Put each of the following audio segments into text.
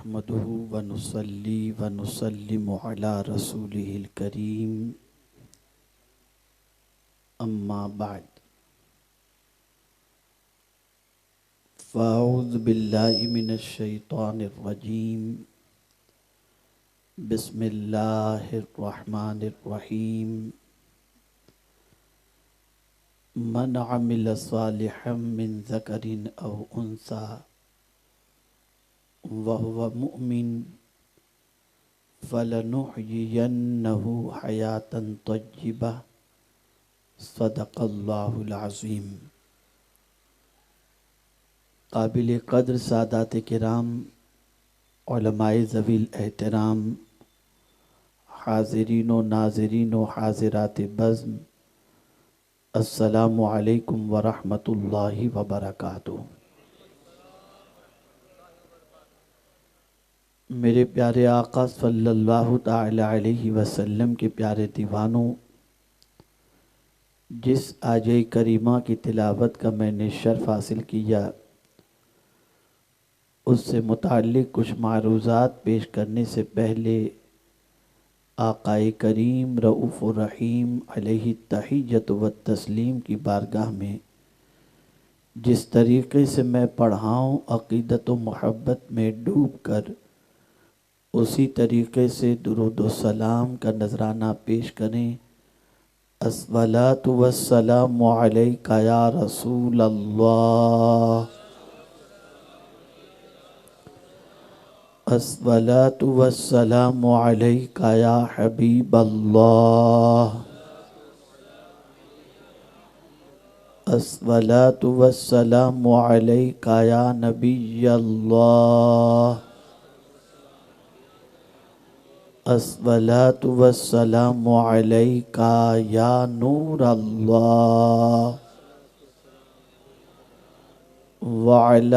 نحمده ونصلي ونسلم على رسوله الكريم أما بعد فأعوذ بالله من الشيطان الرجيم بسم الله الرحمن الرحيم من عمل صالحا من ذكر أو أنثى وهو مؤمن فلنحيينه حياة طيبة صدق اللہ العظیم۔ قابل قدر سادات کرام، علماء ذوی الاحترام، حاضرین و ناظرین و حاضرات بزم، السلام علیکم ورحمۃ اللہ وبرکاتہ۔ میرے پیارے آقا صلی اللہ تعالی علیہ وسلم کے پیارے دیوانوں، جس آیہ کریمہ کی تلاوت کا میں نے شرف حاصل کیا، اس سے متعلق کچھ معروضات پیش کرنے سے پہلے آقا کریم رؤوف الرحیم علیہ التحیۃ والتسلیم کی بارگاہ میں جس طریقے سے میں پڑھاؤں عقیدت و محبت میں ڈوب کر اسی طریقے سے درود و سلام کا نذرانہ پیش کریں۔ الصلاۃ والسلام علیک یا رسول اللہ، الصلاۃ والسلام علیک یا حبیب اللہ، الصلاۃ والسلام علیک یا نبی اللہ، الصلاۃ والسلام علیک یا نور اللہ، وعلی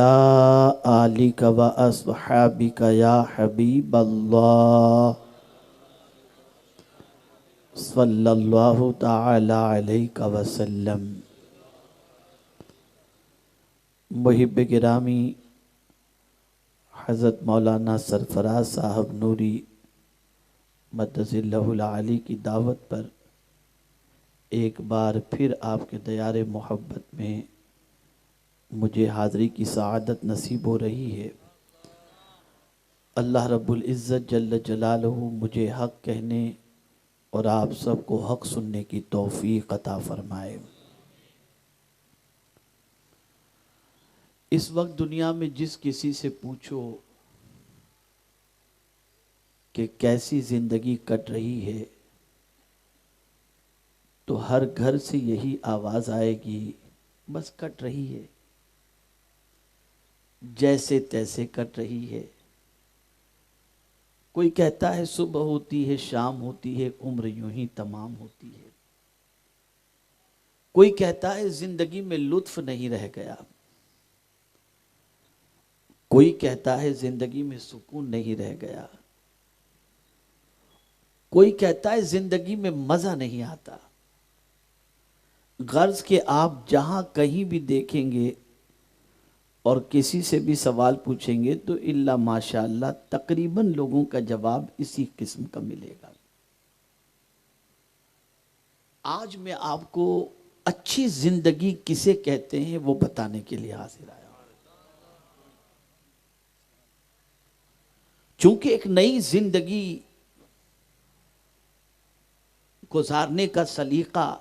آلک و اصحابک یا حبیب اللہ، صلی اللہ تعالی علیہ وسلم۔ محب گرامی حضرت مولانا سرفراز صاحب نوری مدث اللہ العالی کی دعوت پر ایک بار پھر آپ کے دیار محبت میں مجھے حاضری کی سعادت نصیب ہو رہی ہے۔ اللہ رب العزت جل جلالہ مجھے حق کہنے اور آپ سب کو حق سننے کی توفیق عطا فرمائے۔ اس وقت دنیا میں جس کسی سے پوچھو کہ کیسی زندگی کٹ رہی ہے تو ہر گھر سے یہی آواز آئے گی، بس کٹ رہی ہے، جیسے تیسے کٹ رہی ہے۔ کوئی کہتا ہے صبح ہوتی ہے شام ہوتی ہے عمر یوں ہی تمام ہوتی ہے، کوئی کہتا ہے زندگی میں لطف نہیں رہ گیا، کوئی کہتا ہے زندگی میں سکون نہیں رہ گیا، کوئی کہتا ہے زندگی میں مزہ نہیں آتا۔ غرض کہ آپ جہاں کہیں بھی دیکھیں گے اور کسی سے بھی سوال پوچھیں گے تو الا ماشاءاللہ تقریباً لوگوں کا جواب اسی قسم کا ملے گا۔ آج میں آپ کو اچھی زندگی کسے کہتے ہیں وہ بتانے کے لیے حاضر آیا ہوں۔ چونکہ ایک نئی زندگی گزارنے کا سلیقہ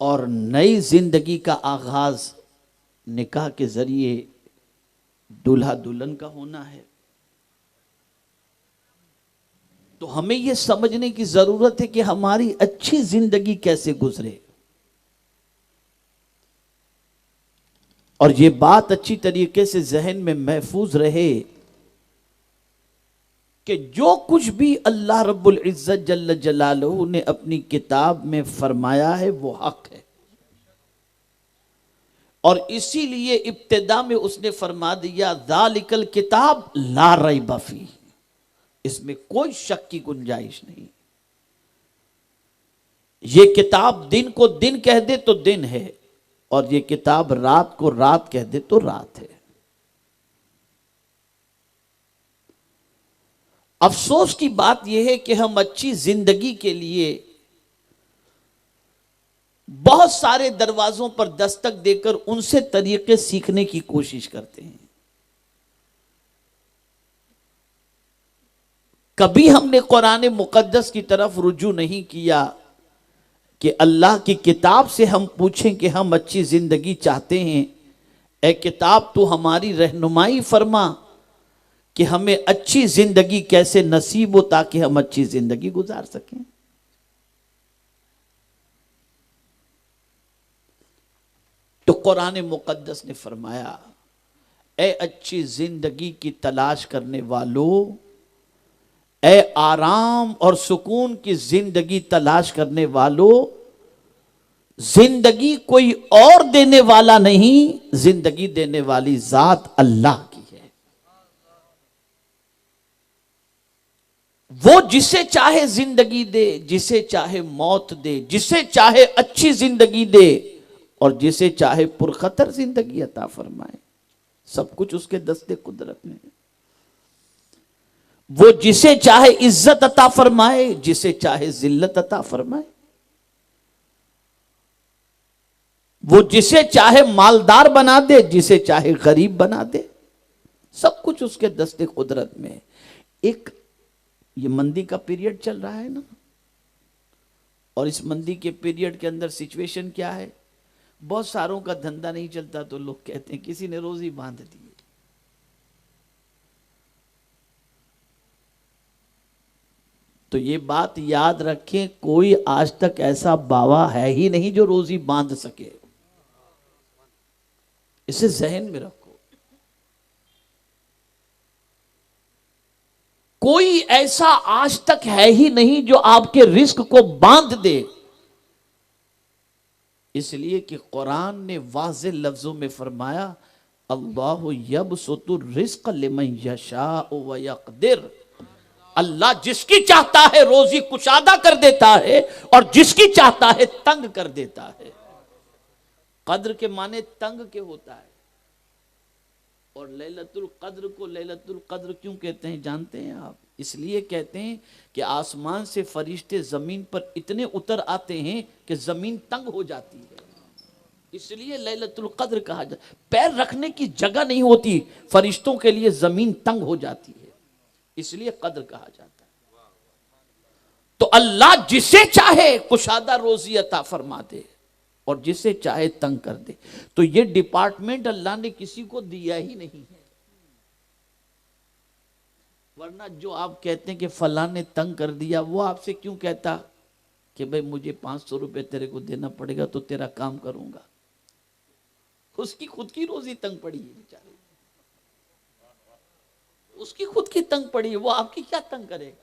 اور نئی زندگی کا آغاز نکاح کے ذریعے دلہا دلہن کا ہونا ہے، تو ہمیں یہ سمجھنے کی ضرورت ہے کہ ہماری اچھی زندگی کیسے گزرے، اور یہ بات اچھی طریقے سے ذہن میں محفوظ رہے کہ جو کچھ بھی اللہ رب العزت جل جلالہ نے اپنی کتاب میں فرمایا ہے وہ حق ہے، اور اسی لیے ابتدا میں اس نے فرما دیا ذالک الکتاب لا ریب فیہ، اس میں کوئی شک کی گنجائش نہیں۔ یہ کتاب دن کو دن کہہ دے تو دن ہے، اور یہ کتاب رات کو رات کہہ دے تو رات ہے۔ افسوس کی بات یہ ہے کہ ہم اچھی زندگی کے لیے بہت سارے دروازوں پر دستک دے کر ان سے طریقے سیکھنے کی کوشش کرتے ہیں. کبھی ہم نے قرآن مقدس کی طرف رجوع نہیں کیا کہ اللہ کی کتاب سے ہم پوچھیں کہ ہم اچھی زندگی چاہتے ہیں، اے کتاب تو ہماری رہنمائی فرما کہ ہمیں اچھی زندگی کیسے نصیب ہو تاکہ ہم اچھی زندگی گزار سکیں. تو قرآن مقدس نے فرمایا اے اچھی زندگی کی تلاش کرنے والو، اے آرام اور سکون کی زندگی تلاش کرنے والو، زندگی کوئی اور دینے والا نہیں، زندگی دینے والی ذات اللہ کی ہے. وہ جسے چاہے زندگی دے، جسے چاہے موت دے، جسے چاہے اچھی زندگی دے اور جسے چاہے پرخطر زندگی عطا فرمائے. سب کچھ اس کے دست قدرت میں ہے. وہ جسے چاہے عزت عطا فرمائے، جسے چاہے ذلت عطا فرمائے. وہ جسے چاہے مالدار بنا دے، جسے چاہے غریب بنا دے. سب کچھ اس کے دست قدرت میں ہے. ایک یہ مندی کا پیریڈ چل رہا ہے نا، اور اس مندی کے پیریڈ کے اندر سچویشن کیا ہے؟ بہت ساروں کا دھندا نہیں چلتا تو لوگ کہتے ہیں کسی نے روزی باندھ دی. تو یہ بات یاد رکھیں، کوئی آج تک ایسا باوا ہے ہی نہیں جو روزی باندھ سکے. اسے ذہن میں رکھو. کوئی ایسا آج تک ہے ہی نہیں جو آپ کے رزق کو باندھ دے. اس لیے کہ قرآن نے واضح لفظوں میں فرمایا اللہ یبسط الرزق لمن یشاء ویقدر. اللہ جس کی چاہتا ہے روزی کشادہ کر دیتا ہے اور جس کی چاہتا ہے تنگ کر دیتا ہے. قدر کے معنی تنگ کے ہوتا ہے. اور لیلۃ القدر کو لیلۃ القدر کیوں کہتے ہیں جانتے ہیں آپ؟ اس لیے کہتے ہیں کہ آسمان سے فرشتے زمین پر اتنے اتر آتے ہیں کہ زمین تنگ ہو جاتی ہے. اس لیے لیلۃ القدر کہا جاتا ہے. پیر رکھنے کی جگہ نہیں ہوتی فرشتوں کے لیے، زمین تنگ ہو جاتی ہے، اس لیے قدر کہا جاتا ہے. تو اللہ جسے چاہے کشادہ روزی عطا فرما دے اور جسے چاہے تنگ کر دے. تو یہ ڈپارٹمنٹ اللہ نے کسی کو دیا ہی نہیں ہے. ورنہ جو آپ کہتے ہیں کہ فلاں نے تنگ کر دیا، وہ آپ سے کیوں کہتا کہ بھئی مجھے 500 روپے تیرے کو دینا پڑے گا تو تیرا کام کروں گا؟ اس کی خود کی روزی تنگ پڑی ہے بیچارے، اس کی خود کی تنگ پڑی ہے، وہ آپ کی کیا تنگ کرے گا؟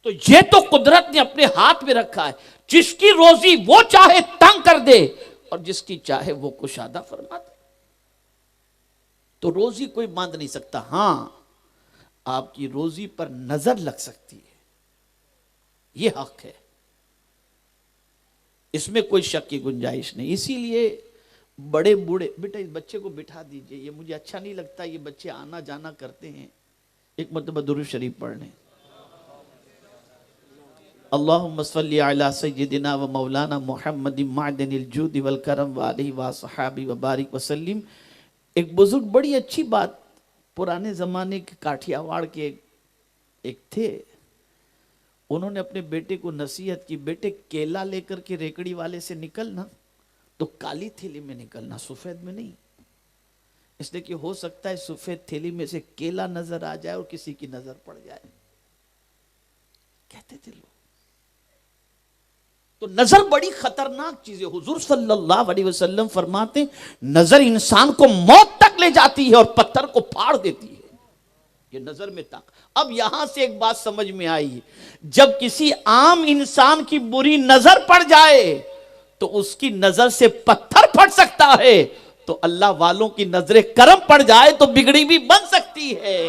تو یہ تو قدرت نے اپنے ہاتھ میں رکھا ہے. جس کی روزی وہ چاہے تنگ کر دے اور جس کی چاہے وہ کشادہ فرما دے. تو روزی کوئی باندھ نہیں سکتا. ہاں آپ کی روزی پر نظر لگ سکتی ہے، یہ حق ہے، اس میں کوئی شک کی گنجائش نہیں. اسی لیے بڑے بوڑھے بیٹا اس بچے کو بٹھا دیجئے، یہ مجھے اچھا نہیں لگتا یہ بچے آنا جانا کرتے ہیں. ایک مرتبہ درود شریف پڑھ لیں. اللہم صلی علی سیدنا و مولانا محمد معدن الجود والکرم وآلہ وصحابہ وبارک وسلم. ایک بزرگ بڑی اچھی بات، پرانے زمانے کے کاٹھیا واڑ کے ایک تھے، انہوں نے اپنے بیٹے کو نصیحت کی، بیٹے کیلا لے کر کے ریکڑی والے سے نکلنا تو کالی تھیلی میں نکلنا، سفید میں نہیں. اس لیے کہ ہو سکتا ہے سفید تھیلی میں سے کیلا نظر آ جائے اور کسی کی نظر پڑ جائے. کہتے تھے لوگ. تو نظر بڑی خطرناک چیز ہے. حضور صلی اللہ علیہ وسلم فرماتے ہیں نظر انسان کو موت تک لے جاتی ہے اور پتھر کو پھاڑ دیتی ہے. یہ نظر میں تک. اب یہاں سے ایک بات سمجھ میں آئی، جب کسی عام انسان کی بری نظر پڑ جائے تو اس کی نظر سے پتھر پھٹ سکتا ہے، تو اللہ والوں کی نظر کرم پڑ جائے تو بگڑی بھی بن سکتی ہے.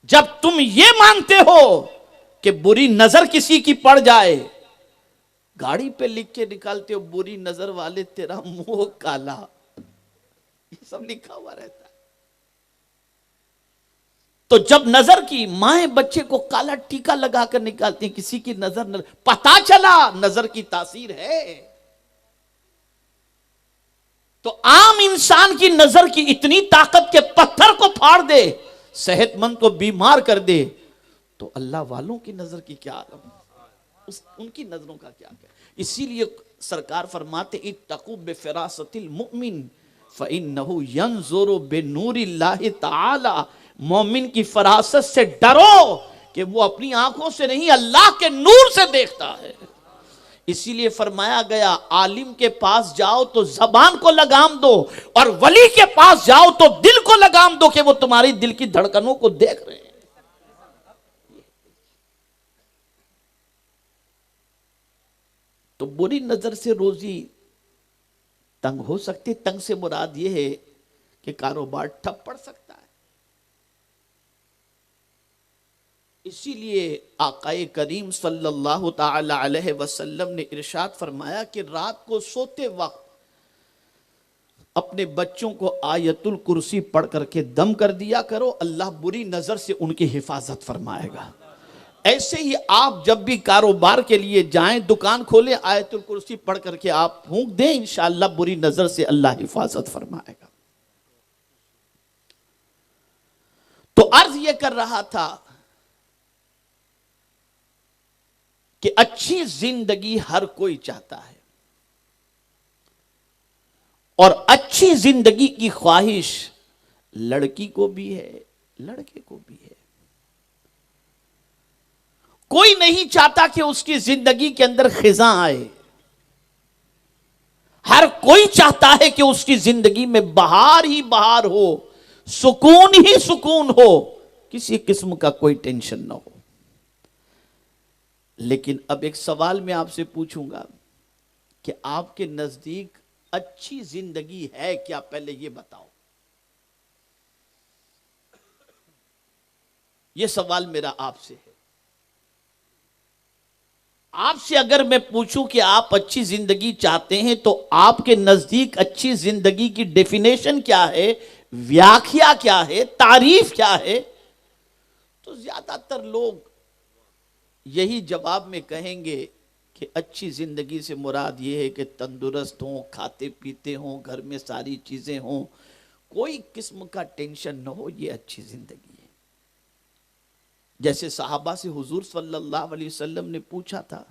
جب تم یہ مانتے ہو کہ بری نظر کسی کی پڑ جائے، گاڑی پہ لکھ کے نکالتے ہو بری نظر والے تیرا منہ کالا، یہ سب لکھا ہوا رہتا ہے. تو جب نظر کی مائیں بچے کو کالا ٹیکا لگا کر نکالتی ہیں، کسی کی نظر پتا چلا نظر کی تاثیر ہے. تو عام انسان کی نظر کی اتنی طاقت کے پتھر کو پھاڑ دے، صحت مند کو بیمار کر دے، تو اللہ والوں کی نظر کی کیا عالم، ان کی نظروں کا کیا کیا. اسی لیے سرکار فرماتے اتقوا بفراست المؤمن فإنه ينظر بنور اللہ تعالی. مومن کی فراست سے ڈرو کہ وہ اپنی آنکھوں سے نہیں اللہ کے نور سے دیکھتا ہے. اسی لیے فرمایا گیا عالم کے پاس جاؤ تو زبان کو لگام دو، اور ولی کے پاس جاؤ تو دل کو لگام دو کہ وہ تمہاری دل کی دھڑکنوں کو دیکھ رہے ہیں. تو بری نظر سے روزی تنگ ہو سکتی. تنگ سے مراد یہ ہے کہ کاروبار ٹھپ پڑ سکتا ہے. اسی لیے آقائے کریم صلی اللہ تعالی علیہ وسلم نے ارشاد فرمایا کہ رات کو سوتے وقت اپنے بچوں کو آیت الکرسی پڑھ کر کے دم کر دیا کرو، اللہ بری نظر سے ان کی حفاظت فرمائے گا. ایسے ہی آپ جب بھی کاروبار کے لیے جائیں، دکان کھولیں، آیت الکرسی پڑھ کر کے آپ پھونک دیں، انشاءاللہ بری نظر سے اللہ حفاظت فرمائے گا. تو عرض یہ کر رہا تھا کہ اچھی زندگی ہر کوئی چاہتا ہے، اور اچھی زندگی کی خواہش لڑکی کو بھی ہے لڑکے کو بھی ہے. کوئی نہیں چاہتا کہ اس کی زندگی کے اندر خزاں آئے. ہر کوئی چاہتا ہے کہ اس کی زندگی میں بہار ہی بہار ہو، سکون ہی سکون ہو، کسی قسم کا کوئی ٹینشن نہ ہو. لیکن اب ایک سوال میں آپ سے پوچھوں گا کہ آپ کے نزدیک اچھی زندگی ہے کیا؟ پہلے یہ بتاؤ. یہ سوال میرا آپ سے ہے. آپ سے اگر میں پوچھوں کہ آپ اچھی زندگی چاہتے ہیں تو آپ کے نزدیک اچھی زندگی کی ڈیفینیشن کیا ہے، ویاخیا کیا ہے، تعریف کیا ہے، تو زیادہ تر لوگ یہی جواب میں کہیں گے کہ اچھی زندگی سے مراد یہ ہے کہ تندرست ہوں، کھاتے پیتے ہوں، گھر میں ساری چیزیں ہوں، کوئی قسم کا ٹینشن نہ ہو، یہ اچھی زندگی ہے. جیسے صحابہ سے حضور صلی اللہ علیہ وسلم نے پوچھا تھا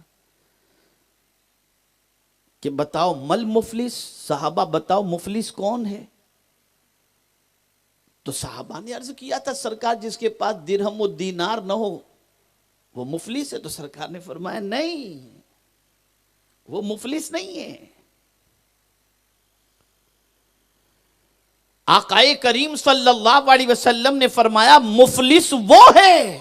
کہ بتاؤ مل مفلس، صحابہ بتاؤ مفلس کون ہے؟ تو صحابہ نے عرض کیا تھا سرکار جس کے پاس درہم و دینار نہ ہو وہ مفلس ہے. تو سرکار نے فرمایا نہیں، وہ مفلس نہیں ہے. آقائے کریم صلی اللہ علیہ وسلم نے فرمایا مفلس وہ ہے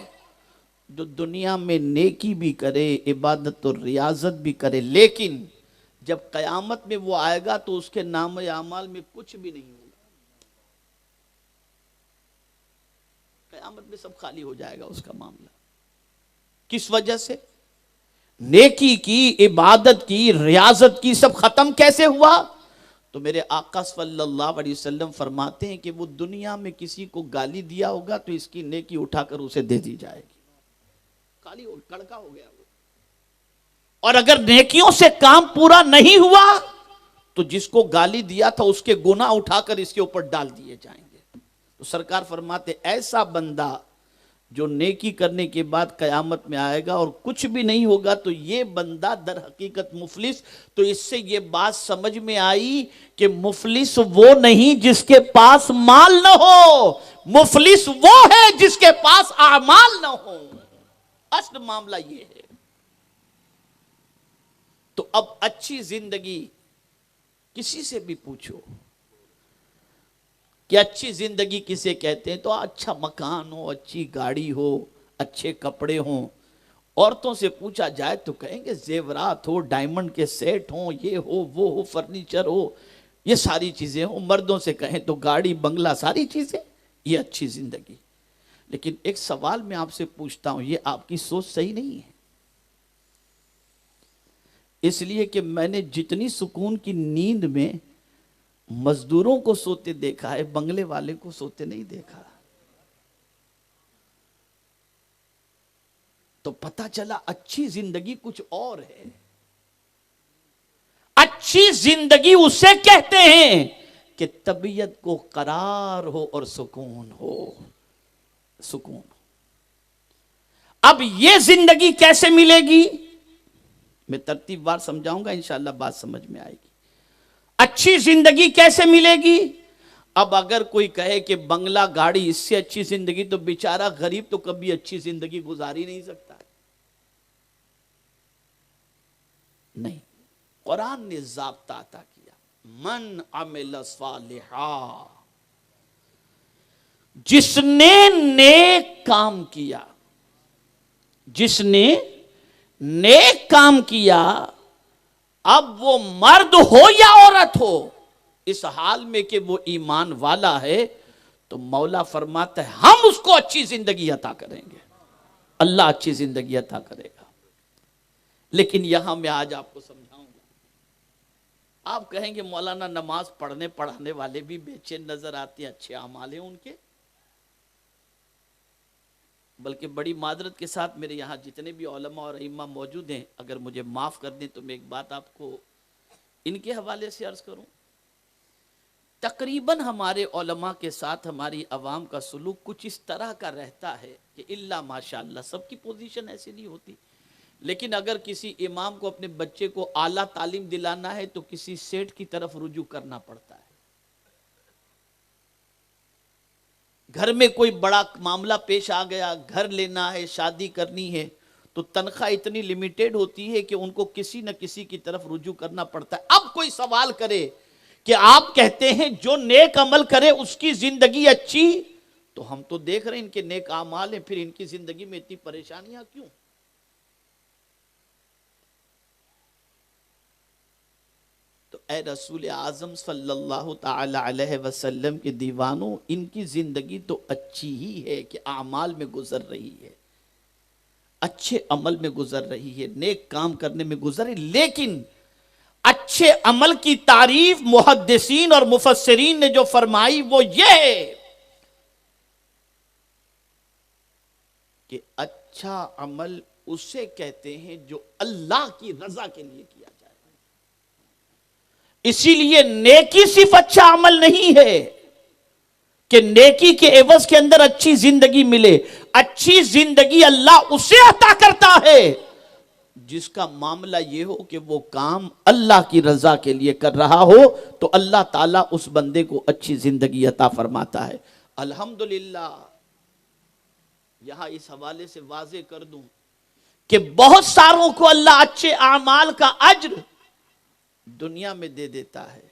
جو دنیا میں نیکی بھی کرے، عبادت اور ریاضت بھی کرے، لیکن جب قیامت میں وہ آئے گا تو اس کے نام اعمال میں کچھ بھی نہیں ہوگا. قیامت میں سب خالی ہو جائے گا اس کا معاملہ. کس وجہ سے؟ نیکی کی، عبادت کی، ریاضت کی، سب ختم کیسے ہوا؟ تو میرے آقا صلی اللہ علیہ وسلم فرماتے ہیں کہ وہ دنیا میں کسی کو گالی دیا ہوگا تو اس کی نیکی اٹھا کر اسے دے دی جائے گی، کالی کڑکا ہو گیا وہ. اور اگر نیکیوں سے کام پورا نہیں ہوا تو جس کو گالی دیا تھا اس کے گناہ اٹھا کر اس کے اوپر ڈال دیے جائیں گے. تو سرکار فرماتے ایسا بندہ جو نیکی کرنے کے بعد قیامت میں آئے گا اور کچھ بھی نہیں ہوگا تو یہ بندہ در حقیقت مفلس. تو اس سے یہ بات سمجھ میں آئی کہ مفلس وہ نہیں جس کے پاس مال نہ ہو، مفلس وہ ہے جس کے پاس اعمال نہ ہو. اصل معاملہ یہ ہے. تو اب اچھی زندگی کسی سے بھی پوچھو کہ اچھی زندگی کسے کہتے ہیں تو اچھا مکان ہو، اچھی گاڑی ہو، اچھے کپڑے ہوں. عورتوں سے پوچھا جائے تو کہیں گے زیورات ہو، ڈائمنڈ کے سیٹ ہوں، یہ ہو وہ ہو، فرنیچر ہو، یہ ساری چیزیں ہوں. مردوں سے کہیں تو گاڑی بنگلہ ساری چیزیں، یہ اچھی زندگی. لیکن ایک سوال میں آپ سے پوچھتا ہوں، یہ آپ کی سوچ صحیح نہیں ہے. اس لیے کہ میں نے جتنی سکون کی نیند میں مزدوروں کو سوتے دیکھا ہے، بنگلے والے کو سوتے نہیں دیکھا. تو پتہ چلا اچھی زندگی کچھ اور ہے. اچھی زندگی اسے کہتے ہیں کہ طبیعت کو قرار ہو اور سکون ہو. سکون. اب یہ زندگی کیسے ملے گی؟ میں ترتیب وار سمجھاؤں گا، انشاءاللہ بات سمجھ میں آئے گی. اچھی زندگی کیسے ملے گی؟ اب اگر کوئی کہے کہ بنگلہ گاڑی اس سے اچھی زندگی، تو بیچارہ غریب تو کبھی اچھی زندگی گزار ہی نہیں سکتا. نہیں، قرآن نے ضابطہ عطا کیا، من عمل صالحا، جس نے نیک کام کیا. جس نے نیک کام کیا، اب وہ مرد ہو یا عورت ہو، اس حال میں کہ وہ ایمان والا ہے، تو مولا فرماتا ہے ہم اس کو اچھی زندگی عطا کریں گے. اللہ اچھی زندگی عطا کرے گا. لیکن یہاں میں آج آپ کو سمجھاؤں گا. آپ کہیں گے مولانا نماز پڑھنے پڑھانے والے بھی بے چین نظر آتے ہیں، اچھے اعمال ہیں ان کے. بلکہ بڑی معذرت کے ساتھ میرے یہاں جتنے بھی علماء اور ائمہ موجود ہیں، اگر مجھے معاف کر دیں تو میں ایک بات آپ کو ان کے حوالے سے عرض کروں. تقریباً ہمارے علماء کے ساتھ ہماری عوام کا سلوک کچھ اس طرح کا رہتا ہے کہ الا ماشاءاللہ سب کی پوزیشن ایسی نہیں ہوتی، لیکن اگر کسی امام کو اپنے بچے کو اعلیٰ تعلیم دلانا ہے تو کسی سیٹ کی طرف رجوع کرنا پڑتا ہے. گھر میں کوئی بڑا معاملہ پیش آ گیا، گھر لینا ہے، شادی کرنی ہے، تو تنخواہ اتنی لیمیٹڈ ہوتی ہے کہ ان کو کسی نہ کسی کی طرف رجوع کرنا پڑتا ہے. اب کوئی سوال کرے کہ آپ کہتے ہیں جو نیک عمل کرے اس کی زندگی اچھی، تو ہم تو دیکھ رہے ہیں ان کے نیک اعمال ہیں، پھر ان کی زندگی میں اتنی پریشانیاں کیوں؟ تو اے رسول اعظم صلی اللہ تعالی علیہ وسلم کے دیوانوں، ان کی زندگی تو اچھی ہی ہے کہ اعمال میں گزر رہی ہے، اچھے عمل میں گزر رہی ہے، نیک کام کرنے میں گزر رہی. لیکن اچھے عمل کی تعریف محدثین اور مفسرین نے جو فرمائی وہ یہ ہے کہ اچھا عمل اسے کہتے ہیں جو اللہ کی رضا کے لیے کیا جائے. اسی لیے نیکی صرف اچھا عمل نہیں ہے کہ نیکی کے عوض کے اندر اچھی زندگی ملے. اچھی زندگی اللہ اسے عطا کرتا ہے جس کا معاملہ یہ ہو کہ وہ کام اللہ کی رضا کے لیے کر رہا ہو، تو اللہ تعالیٰ اس بندے کو اچھی زندگی عطا فرماتا ہے. الحمدللہ یہاں اس حوالے سے واضح کر دوں کہ بہت ساروں کو اللہ اچھے اعمال کا اجر دنیا میں دے دیتا ہے،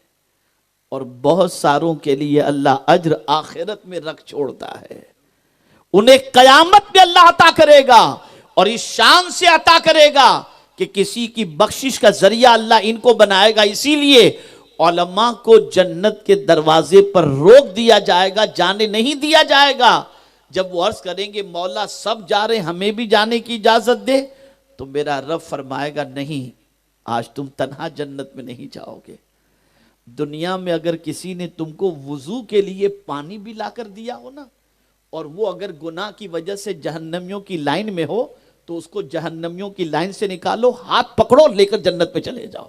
اور بہت ساروں کے لیے اللہ اجر آخرت میں رکھ چھوڑتا ہے. انہیں قیامت میں اللہ عطا کرے گا، اور اس شان سے عطا کرے گا کہ کسی کی بخشش کا ذریعہ اللہ ان کو بنائے گا. اسی لیے علماء کو جنت کے دروازے پر روک دیا جائے گا، جانے نہیں دیا جائے گا. جب وہ عرض کریں گے مولا سب جا رہے ہمیں بھی جانے کی اجازت دے، تو میرا رب فرمائے گا نہیں، آج تم تنہا جنت میں نہیں جاؤ گے. دنیا میں اگر کسی نے تم کو وضو کے لیے پانی بھی لا کر دیا ہو نا، اور وہ اگر گناہ کی وجہ سے جہنمیوں کی لائن میں ہو، تو اس کو جہنمیوں کی لائن سے نکالو، ہاتھ پکڑو، لے کر جنت میں چلے جاؤ.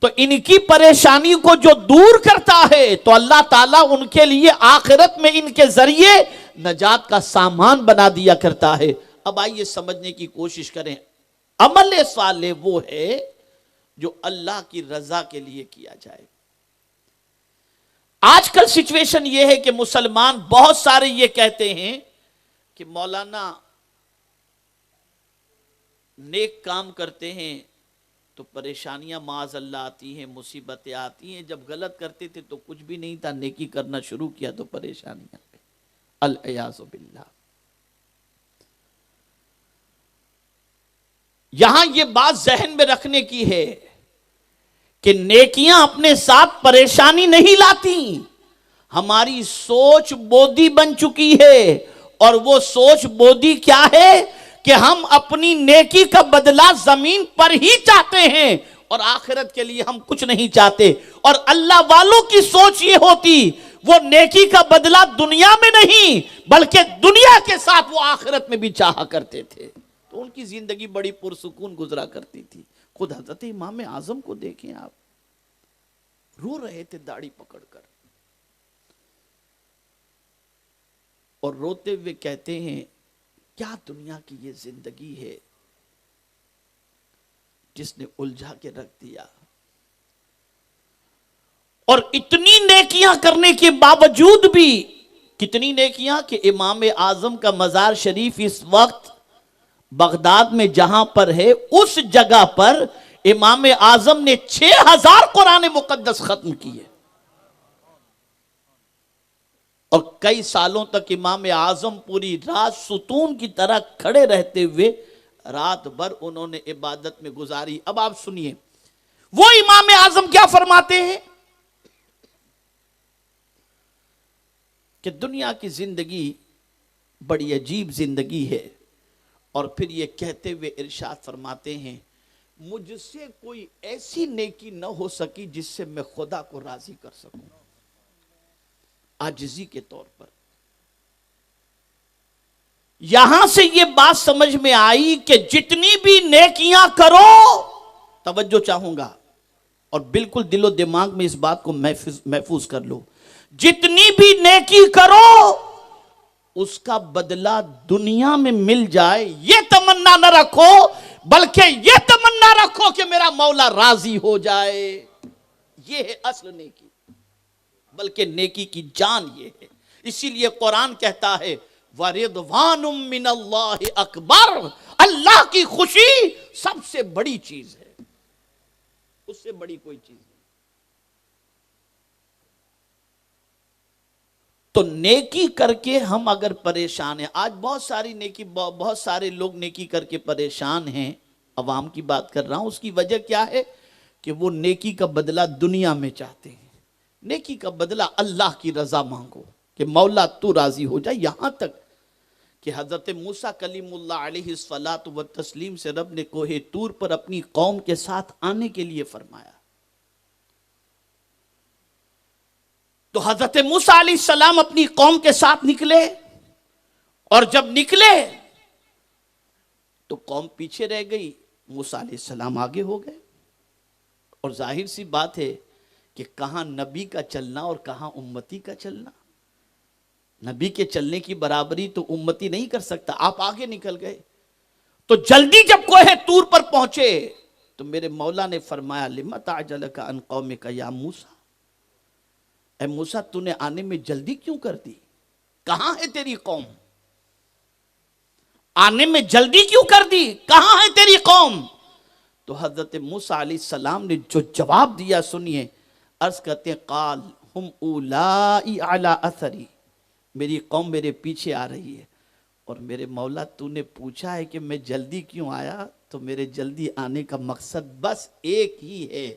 تو ان کی پریشانی کو جو دور کرتا ہے تو اللہ تعالیٰ ان کے لیے آخرت میں ان کے ذریعے نجات کا سامان بنا دیا کرتا ہے. اب آئیے سمجھنے کی کوشش کریں. عمل صالح وہ ہے جو اللہ کی رضا کے لیے کیا جائے. آج کل سچویشن یہ ہے کہ مسلمان بہت سارے یہ کہتے ہیں کہ مولانا نیک کام کرتے ہیں تو پریشانیاں معاذ اللہ آتی ہیں، مصیبتیں آتی ہیں. جب غلط کرتے تھے تو کچھ بھی نہیں تھا، نیکی کرنا شروع کیا تو پریشانیاں. العیاذ باللہ. یہاں یہ بات ذہن میں رکھنے کی ہے کہ نیکیاں اپنے ساتھ پریشانی نہیں لاتی. ہماری سوچ بودی بن چکی ہے، اور وہ سوچ بودی کیا ہے کہ ہم اپنی نیکی کا بدلہ زمین پر ہی چاہتے ہیں، اور آخرت کے لیے ہم کچھ نہیں چاہتے. اور اللہ والوں کی سوچ یہ ہوتی، وہ نیکی کا بدلہ دنیا میں نہیں بلکہ دنیا کے ساتھ وہ آخرت میں بھی چاہا کرتے تھے. تو ان کی زندگی بڑی پرسکون گزرا کرتی تھی. خود حضرت امام اعظم کو دیکھیں آپ, رو رہے تھے داڑھی پکڑ کر, اور روتے ہوئے کہتے ہیں کیا دنیا کی یہ زندگی ہے جس نے الجھا کے رکھ دیا, اور اتنی نیکیاں کرنے کے باوجود بھی, کتنی نیکیاں کہ امام اعظم کا مزار شریف اس وقت بغداد میں جہاں پر ہے, اس جگہ پر امام اعظم نے 6000 قرآن مقدس ختم کیے, اور کئی سالوں تک امام اعظم پوری رات ستون کی طرح کھڑے رہتے ہوئے رات بھر انہوں نے عبادت میں گزاری. اب آپ سنیے وہ امام اعظم کیا فرماتے ہیں کہ دنیا کی زندگی بڑی عجیب زندگی ہے, اور پھر یہ کہتے ہوئے ارشاد فرماتے ہیں مجھ سے کوئی ایسی نیکی نہ ہو سکی جس سے میں خدا کو راضی کر سکوں عاجزی کے طور پر. یہاں سے یہ بات سمجھ میں آئی کہ جتنی بھی نیکیاں کرو, توجہ چاہوں گا اور بالکل دل و دماغ میں اس بات کو محفوظ کر لو, جتنی بھی نیکی کرو اس کا بدلہ دنیا میں مل جائے یہ تمنا نہ رکھو, بلکہ یہ تمنا رکھو کہ میرا مولا راضی ہو جائے. یہ ہے اصل نیکی, بلکہ نیکی کی جان یہ ہے. اسی لیے قرآن کہتا ہے وَرِضْوَانٌ مِّنَ اللَّهِ اکبر, اللہ کی خوشی سب سے بڑی چیز ہے, اس سے بڑی کوئی چیز نہیں. تو نیکی کر کے ہم اگر پریشان ہیں, آج بہت سارے لوگ نیکی کر کے پریشان ہیں, عوام کی بات کر رہا ہوں, اس کی وجہ کیا ہے کہ وہ نیکی کا بدلہ دنیا میں چاہتے ہیں. نیکی کا بدلہ اللہ کی رضا مانگو کہ مولا تو راضی ہو جائے. یہاں تک کہ حضرت موسیٰ کلیم اللہ علیہ الصلاۃ والتسلیم سے رب نے کوہ طور پر اپنی قوم کے ساتھ آنے کے لیے فرمایا, تو حضرت موسیٰ علیہ السلام اپنی قوم کے ساتھ نکلے, اور جب نکلے تو قوم پیچھے رہ گئی, موسیٰ علیہ السلام آگے ہو گئے. اور ظاہر سی بات ہے کہ کہاں نبی کا چلنا اور کہاں امتی کا چلنا. نبی کے چلنے کی برابری تو امتی نہیں کر سکتا, آپ آگے نکل گئے. تو جلدی جب کوہ طور پر پہنچے تو میرے مولا نے فرمایا لِمَ تَعْجَلَكَ عَنْ قَوْمِكَ يَا مُوسَى, اے موسیٰ تو نے آنے میں جلدی کیوں کر دی, کہاں ہے تیری قوم, آنے میں جلدی کیوں کر دی, کہاں ہے تیری قوم. تو حضرت موسیٰ علیہ السلام نے جو جواب دیا سنیے, عرض کرتے ہیں قال ہم اولائی علی اثری, میری قوم میرے پیچھے آ رہی ہے, اور میرے مولا تو نے پوچھا ہے کہ میں جلدی کیوں آیا, تو میرے جلدی آنے کا مقصد بس ایک ہی ہے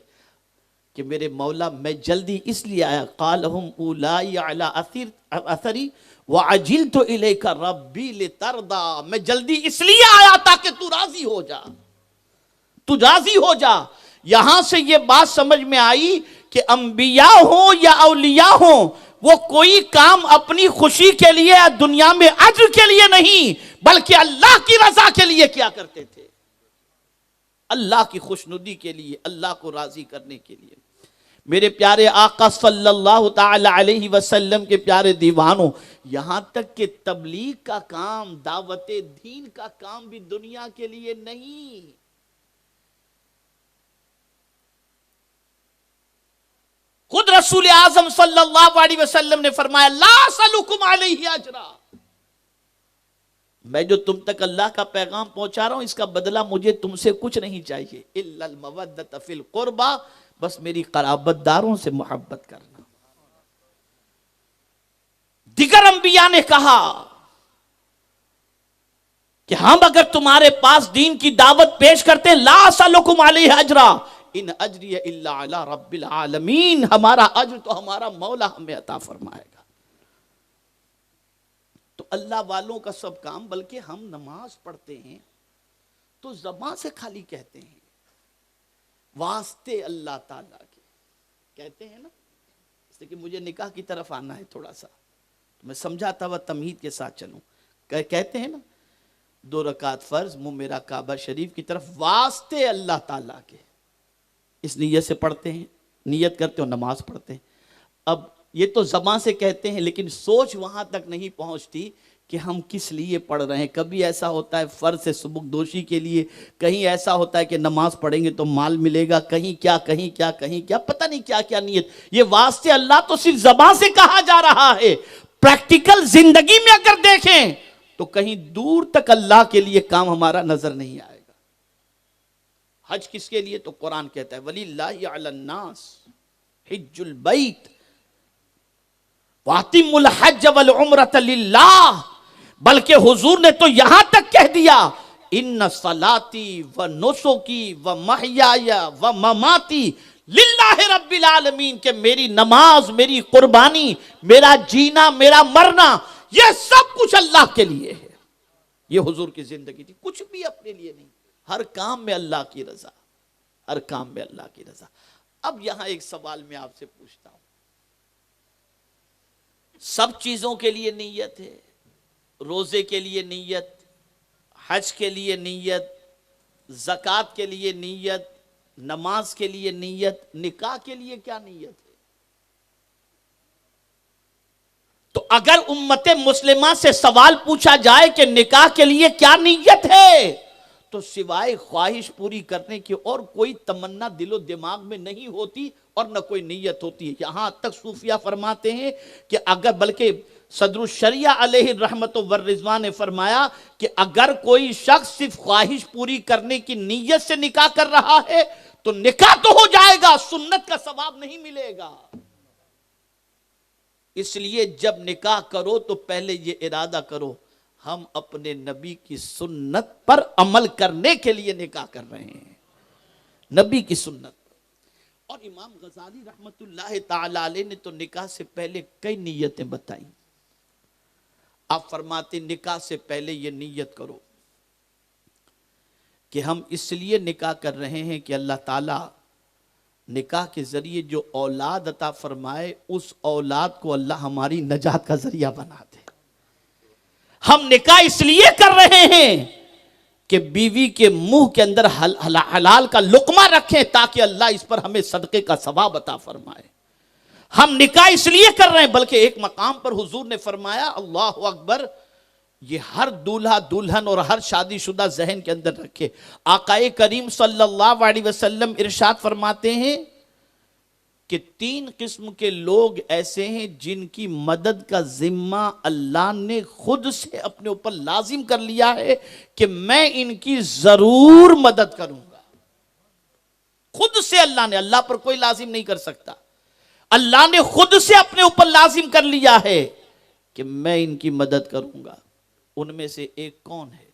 کہ میرے مولا میں جلدی اس لیے آیا, قال ہم اولائی علی اثری وعجلت الیک ربی لترضی, میں جلدی اس لیے آیا تاکہ تو راضی ہو جا, تو راضی ہو جا. یہاں سے یہ بات سمجھ میں آئی کہ انبیاء ہوں یا اولیاء ہوں, وہ کوئی کام اپنی خوشی کے لیے یا دنیا میں اجر کے لیے نہیں بلکہ اللہ کی رضا کے لیے کیا کرتے تھے, اللہ کی خوشنودی کے لیے, اللہ کو راضی کرنے کے لیے. میرے پیارے آقا صلی اللہ تعالی علیہ وسلم کے پیارے دیوانوں, یہاں تک کہ تبلیغ کا کام, دعوت دین کا کام بھی دنیا کے لیے نہیں. خود رسول اعظم صلی اللہ علیہ وسلم نے فرمایا لا اسألکم علیہ اجرا, میں جو تم تک اللہ کا پیغام پہنچا رہا ہوں اس کا بدلہ مجھے تم سے کچھ نہیں چاہیے, الا المودۃ فی القربى, بس میری قرابت داروں سے محبت کرنا. دیگر انبیاء نے کہا کہ ہم اگر تمہارے پاس دین کی دعوت پیش کرتے ہیں لا اسألکم علیہ اجرا ان اجری الا علی رب العالمین, ہمارا اجر تو ہمارا مولا ہمیں عطا فرمائے گا. تو اللہ والوں کا سب کام, بلکہ ہم نماز پڑھتے ہیں تو زبان سے خالی کہتے ہیں واسطے اللہ تعالیٰ کے, کہتے ہیں نا, کہ مجھے نکاح کی طرف آنا ہے تھوڑا سا، تو میں سمجھاتا ہوا تمہید کے ساتھ چلوں. کہتے ہیں نا 2 رکعت فرض منہ میرا کعبہ شریف کی طرف واسطے اللہ تعالیٰ کے، اس نیت سے پڑھتے ہیں، نیت کرتے ہو نماز پڑھتے ہیں. اب یہ تو زبان سے کہتے ہیں لیکن سوچ وہاں تک نہیں پہنچتی کہ ہم کس لیے پڑھ رہے ہیں. کبھی ایسا ہوتا ہے فرض سے سبک دوشی کے لیے، کہیں ایسا ہوتا ہے کہ نماز پڑھیں گے تو مال ملے گا، کہیں کیا کہیں کیا کہیں کیا، پتہ نہیں کیا کیا نیت. یہ واسطے اللہ تو صرف زبان سے کہا جا رہا ہے، پریکٹیکل زندگی میں اگر دیکھیں تو کہیں دور تک اللہ کے لیے کام ہمارا نظر نہیں آئے گا. حج کس کے لیے؟ تو قرآن کہتا ہے وَلِلَّهِ عَلَى النَّاسِ حِجُّ الْبَيْتِ وَأَتِمُّ الْحَجَّ وَالْعُمْرَةَ لِلَّهِ. بلکہ حضور نے تو یہاں تک کہہ دیا ان صلاتی و نسکی و محیایا و مماتی للہ رب العالمین، کہ میری نماز، میری قربانی، میرا جینا، میرا مرنا، یہ سب کچھ اللہ کے لیے ہے. یہ حضور کی زندگی تھی، کچھ بھی اپنے لیے نہیں، ہر کام میں اللہ کی رضا، ہر کام میں اللہ کی رضا. اب یہاں ایک سوال میں آپ سے پوچھتا ہوں، سب چیزوں کے لیے نیت ہے، روزے کے لیے نیت، حج کے لیے نیت، زکوٰۃ کے لیے نیت، نماز کے لیے نیت، نکاح کے لیے کیا نیت ہے؟ تو اگر امت مسلمہ سے سوال پوچھا جائے کہ نکاح کے لیے کیا نیت ہے، تو سوائے خواہش پوری کرنے کی اور کوئی تمنا دل و دماغ میں نہیں ہوتی اور نہ کوئی نیت ہوتی ہے. یہاں تک صوفیہ فرماتے ہیں کہ اگر، بلکہ صدر الشریعہ علیہ الرحمت والرضوان نے فرمایا کہ اگر کوئی شخص صرف خواہش پوری کرنے کی نیت سے نکاح کر رہا ہے تو نکاح تو ہو جائے گا، سنت کا ثواب نہیں ملے گا. اس لیے جب نکاح کرو تو پہلے یہ ارادہ کرو ہم اپنے نبی کی سنت پر عمل کرنے کے لیے نکاح کر رہے ہیں، نبی کی سنت. اور امام غزالی رحمت اللہ تعالی علیہ نے تو نکاح سے پہلے کئی نیتیں بتائیں. آپ فرماتے نکاح سے پہلے یہ نیت کرو کہ ہم اس لیے نکاح کر رہے ہیں کہ اللہ تعالیٰ نکاح کے ذریعے جو اولاد عطا فرمائے اس اولاد کو اللہ ہماری نجات کا ذریعہ بنا دے. ہم نکاح اس لیے کر رہے ہیں کہ بیوی کے منہ کے اندر حلال کا لقمہ رکھیں تاکہ اللہ اس پر ہمیں صدقے کا ثواب عطا فرمائے. ہم نکاح اس لیے کر رہے ہیں، بلکہ ایک مقام پر حضور نے فرمایا اللہ اکبر، یہ ہر دولہا دلہن اور ہر شادی شدہ ذہن کے اندر رکھے. آقا کریم صلی اللہ علیہ وسلم ارشاد فرماتے ہیں کہ 3 قسم کے لوگ ایسے ہیں جن کی مدد کا ذمہ اللہ نے خود سے اپنے اوپر لازم کر لیا ہے کہ میں ان کی ضرور مدد کروں گا. خود سے اللہ پر کوئی لازم نہیں کر سکتا، اللہ نے خود سے اپنے اوپر لازم کر لیا ہے کہ میں ان کی مدد کروں گا. ان میں سے ایک کون ہے؟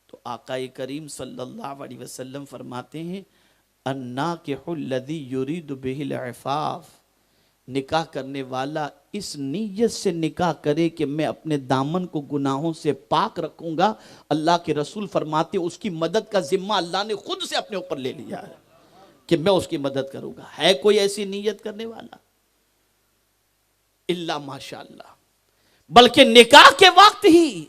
تو آقا کریم صلی اللہ علیہ وسلم فرماتے ہیں الناکح الذی یرید بہ العفاف، نکاح کرنے والا اس نیت سے نکاح کرے کہ میں اپنے دامن کو گناہوں سے پاک رکھوں گا. اللہ کے رسول فرماتے اس کی مدد کا ذمہ اللہ نے خود سے اپنے اوپر لے لیا ہے کہ میں اس کی مدد کروں گا. ہے کوئی ایسی نیت کرنے والا؟ الا ماشاء اللہ. بلکہ نکاح کے وقت ہی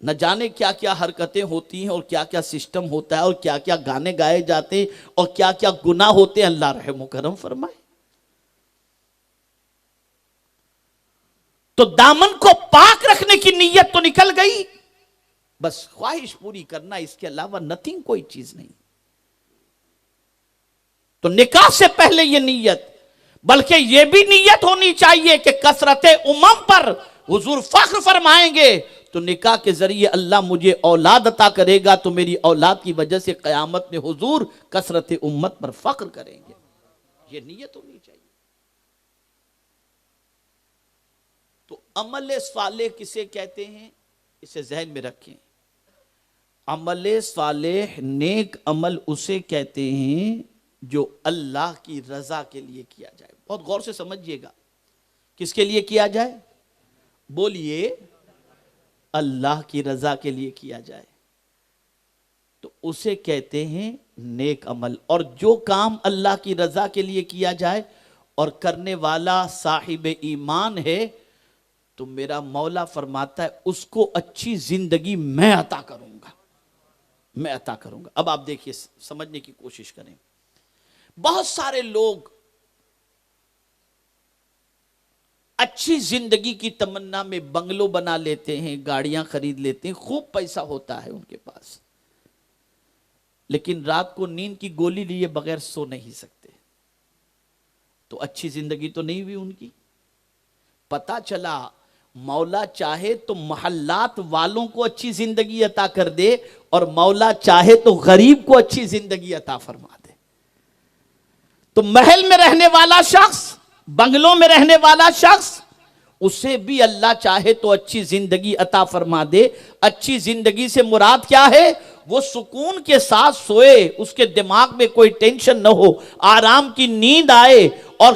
نہ جانے کیا کیا حرکتیں ہوتی ہیں اور کیا کیا سسٹم ہوتا ہے اور کیا کیا گانے گائے جاتے ہیں اور کیا کیا گناہ ہوتے ہیں. اللہ رحم و کرم فرمائے. تو دامن کو پاک رکھنے کی نیت تو نکل گئی، بس خواہش پوری کرنا، اس کے علاوہ نتھنگ، کوئی چیز نہیں. تو نکاح سے پہلے یہ نیت، بلکہ یہ بھی نیت ہونی چاہیے کہ کثرت امم پر حضور فخر فرمائیں گے تو نکاح کے ذریعے اللہ مجھے اولاد عطا کرے گا تو میری اولاد کی وجہ سے قیامت میں حضور کثرت امت پر فخر کریں گے. یہ نیت ہونی چاہیے. تو عمل صالح کسے کہتے ہیں؟ اسے ذہن میں رکھیں. عمل صالح، نیک عمل اسے کہتے ہیں جو اللہ کی رضا کے لیے کیا جائے. بہت غور سے سمجھیے گا، کس کے لیے کیا جائے؟ بولیے، اللہ کی رضا کے لیے کیا جائے تو اسے کہتے ہیں نیک عمل، اور جو کام اللہ کی رضا کے لیے کیا جائے اور کرنے والا صاحب ایمان ہے تو میرا مولا فرماتا ہے اس کو اچھی زندگی میں عطا کروں گا، میں عطا کروں گا۔ اب آپ دیکھیے، سمجھنے کی کوشش کریں۔ بہت سارے لوگ اچھی زندگی کی تمنا میں بنگلو بنا لیتے ہیں، گاڑیاں خرید لیتے ہیں، خوب پیسہ ہوتا ہے ان کے پاس، لیکن رات کو نیند کی گولی لیے بغیر سو نہیں سکتے، تو اچھی زندگی تو نہیں ہوئی ان کی۔ پتہ چلا مولا چاہے تو محلات والوں کو اچھی زندگی عطا کر دے، اور مولا چاہے تو غریب کو اچھی زندگی عطا فرما دے۔ تو محل میں رہنے والا شخص، بنگلوں میں رہنے والا شخص، اسے بھی اللہ چاہے تو اچھی زندگی عطا فرما دے۔ اچھی زندگی سے مراد کیا ہے؟ وہ سکون کے ساتھ سوئے، اس کے دماغ میں کوئی ٹینشن نہ ہو، آرام کی نیند آئے، اور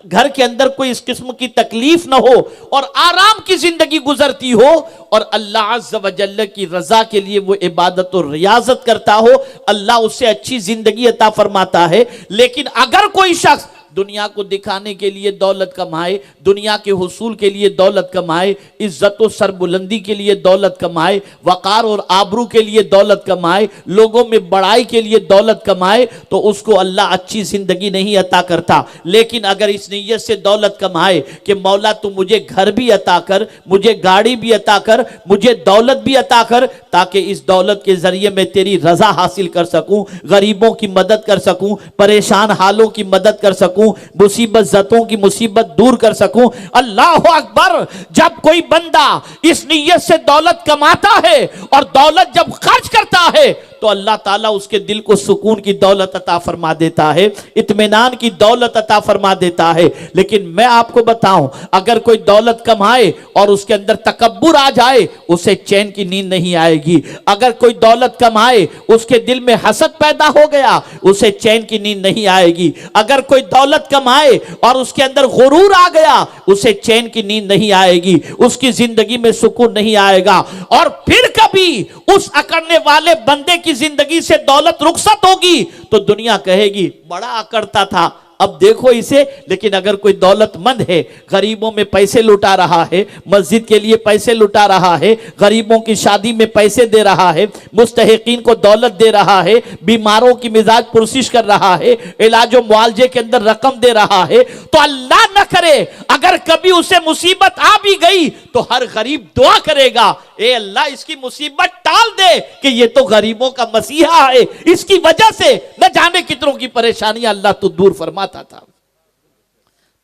گھر کے اندر کوئی اس قسم کی تکلیف نہ ہو، اور آرام کی زندگی گزرتی ہو، اور اللہ عز و جل کی رضا کے لیے وہ عبادت و ریاضت کرتا ہو، اللہ اسے اچھی زندگی عطا فرماتا ہے۔ لیکن اگر کوئی شخص دنیا کو دکھانے کے لیے دولت کمائے، دنیا کے حصول کے لیے دولت کمائے، عزت و سربلندی کے لیے دولت کمائے، وقار اور آبرو کے لیے دولت کمائے، لوگوں میں بڑائی کے لیے دولت کمائے، تو اس کو اللہ اچھی زندگی نہیں عطا کرتا۔ لیکن اگر اس نیت سے دولت کمائے کہ مولا تو مجھے گھر بھی عطا کر، مجھے گاڑی بھی عطا کر، مجھے دولت بھی عطا کر، تاکہ اس دولت کے ذریعے میں تیری رضا حاصل کر سکوں، غریبوں کی مدد کر سکوں، پریشان حالوں کی مدد کر سکوں، مصیبت زدوں کی مصیبت دور کر سکوں۔ اللہ اکبر! جب کوئی بندہ اس نیت سے دولت کماتا ہے اور دولت جب خرچ کرتا ہے تو اللہ تعالیٰ اس کے دل کو سکون کی دولت عطا فرما دیتا ہے، اطمینان کی دولت عطا فرما دیتا ہے۔ لیکن میں آپ کو بتاؤں، اگر کوئی دولت کمائے اور اس کے اندر تکبر آ جائے، اسے چین کی نیند نہیں آئے گی۔ اگر کوئی دولت کمائے، اس کے دل میں حسد پیدا ہو گیا، اسے چین کی نیند نہیں آئے گی۔ اگر کوئی دولت کمائے اور اس کے اندر غرور آ گیا، اسے چین کی نیند نہیں آئے گی، اس کی زندگی میں سکون نہیں آئے گا۔ اور پھر کبھی اس اکڑنے والے بندے کی زندگی سے دولت رخصت ہوگی تو دنیا کہے گی بڑا اکڑتا تھا، اب دیکھو اسے۔ لیکن اگر کوئی دولت مند ہے، غریبوں میں پیسے لٹا رہا ہے، مسجد کے لیے پیسے لٹا رہا ہے، غریبوں کی شادی میں پیسے دے رہا ہے، مستحقین کو دولت دے رہا ہے، بیماروں کی مزاج پرسش کر رہا ہے، علاج و معالجے کے اندر رقم دے رہا ہے، تو اللہ نہ کرے اگر کبھی اسے مصیبت آ بھی گئی تو ہر غریب دعا کرے گا، اے اللہ اس کی مصیبت ٹال دے کہ یہ تو غریبوں کا مسیحا ہے، اس کی وجہ سے نہ جانے کتنوں کی پریشانیاں اللہ تو دور فرماتا تھا۔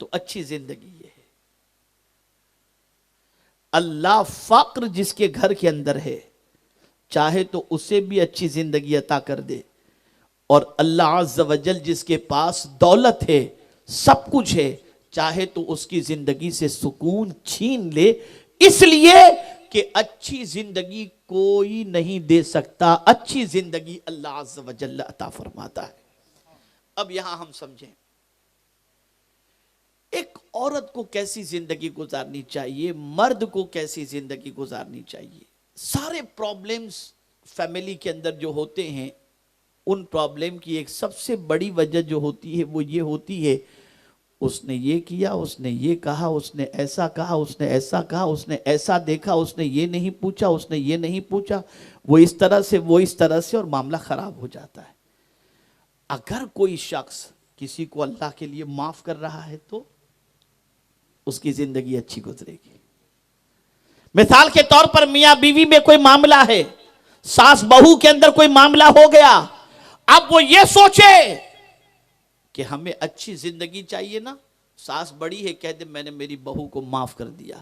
تو اچھی زندگی یہ ہے۔ اللہ فقر جس کے گھر کے اندر ہے چاہے تو اسے بھی اچھی زندگی عطا کر دے، اور اللہ عز و جل جس کے پاس دولت ہے، سب کچھ ہے، چاہے تو اس کی زندگی سے سکون چھین لے، اس لیے کہ اچھی زندگی کوئی نہیں دے سکتا، اچھی زندگی اللہ عز و جل عطا فرماتا ہے۔ اب یہاں ہم سمجھیں ایک عورت کو کیسی زندگی گزارنی چاہیے، مرد کو کیسی زندگی گزارنی چاہیے۔ سارے پرابلمز فیملی کے اندر جو ہوتے ہیں، ان پرابلم کی ایک سب سے بڑی وجہ جو ہوتی ہے وہ یہ ہوتی ہے، اس نے یہ کیا، اس نے یہ کہا، اس نے ایسا کہا، اس نے ایسا کہا، اس نے ایسا دیکھا، اس نے یہ نہیں پوچھا، اس نے یہ نہیں پوچھا، وہ اس طرح سے، وہ اس طرح سے، اور معاملہ خراب ہو جاتا ہے۔ اگر کوئی شخص کسی کو اللہ کے لیے معاف کر رہا ہے تو اس کی زندگی اچھی گزرے گی۔ مثال کے طور پر میاں بیوی میں کوئی معاملہ ہے، ساس بہو کے اندر کوئی معاملہ ہو گیا، اب وہ یہ سوچے کہ ہمیں اچھی زندگی چاہیے نا، ساس بڑی ہے، کہہ دے میں نے میری بہو کو معاف کر دیا،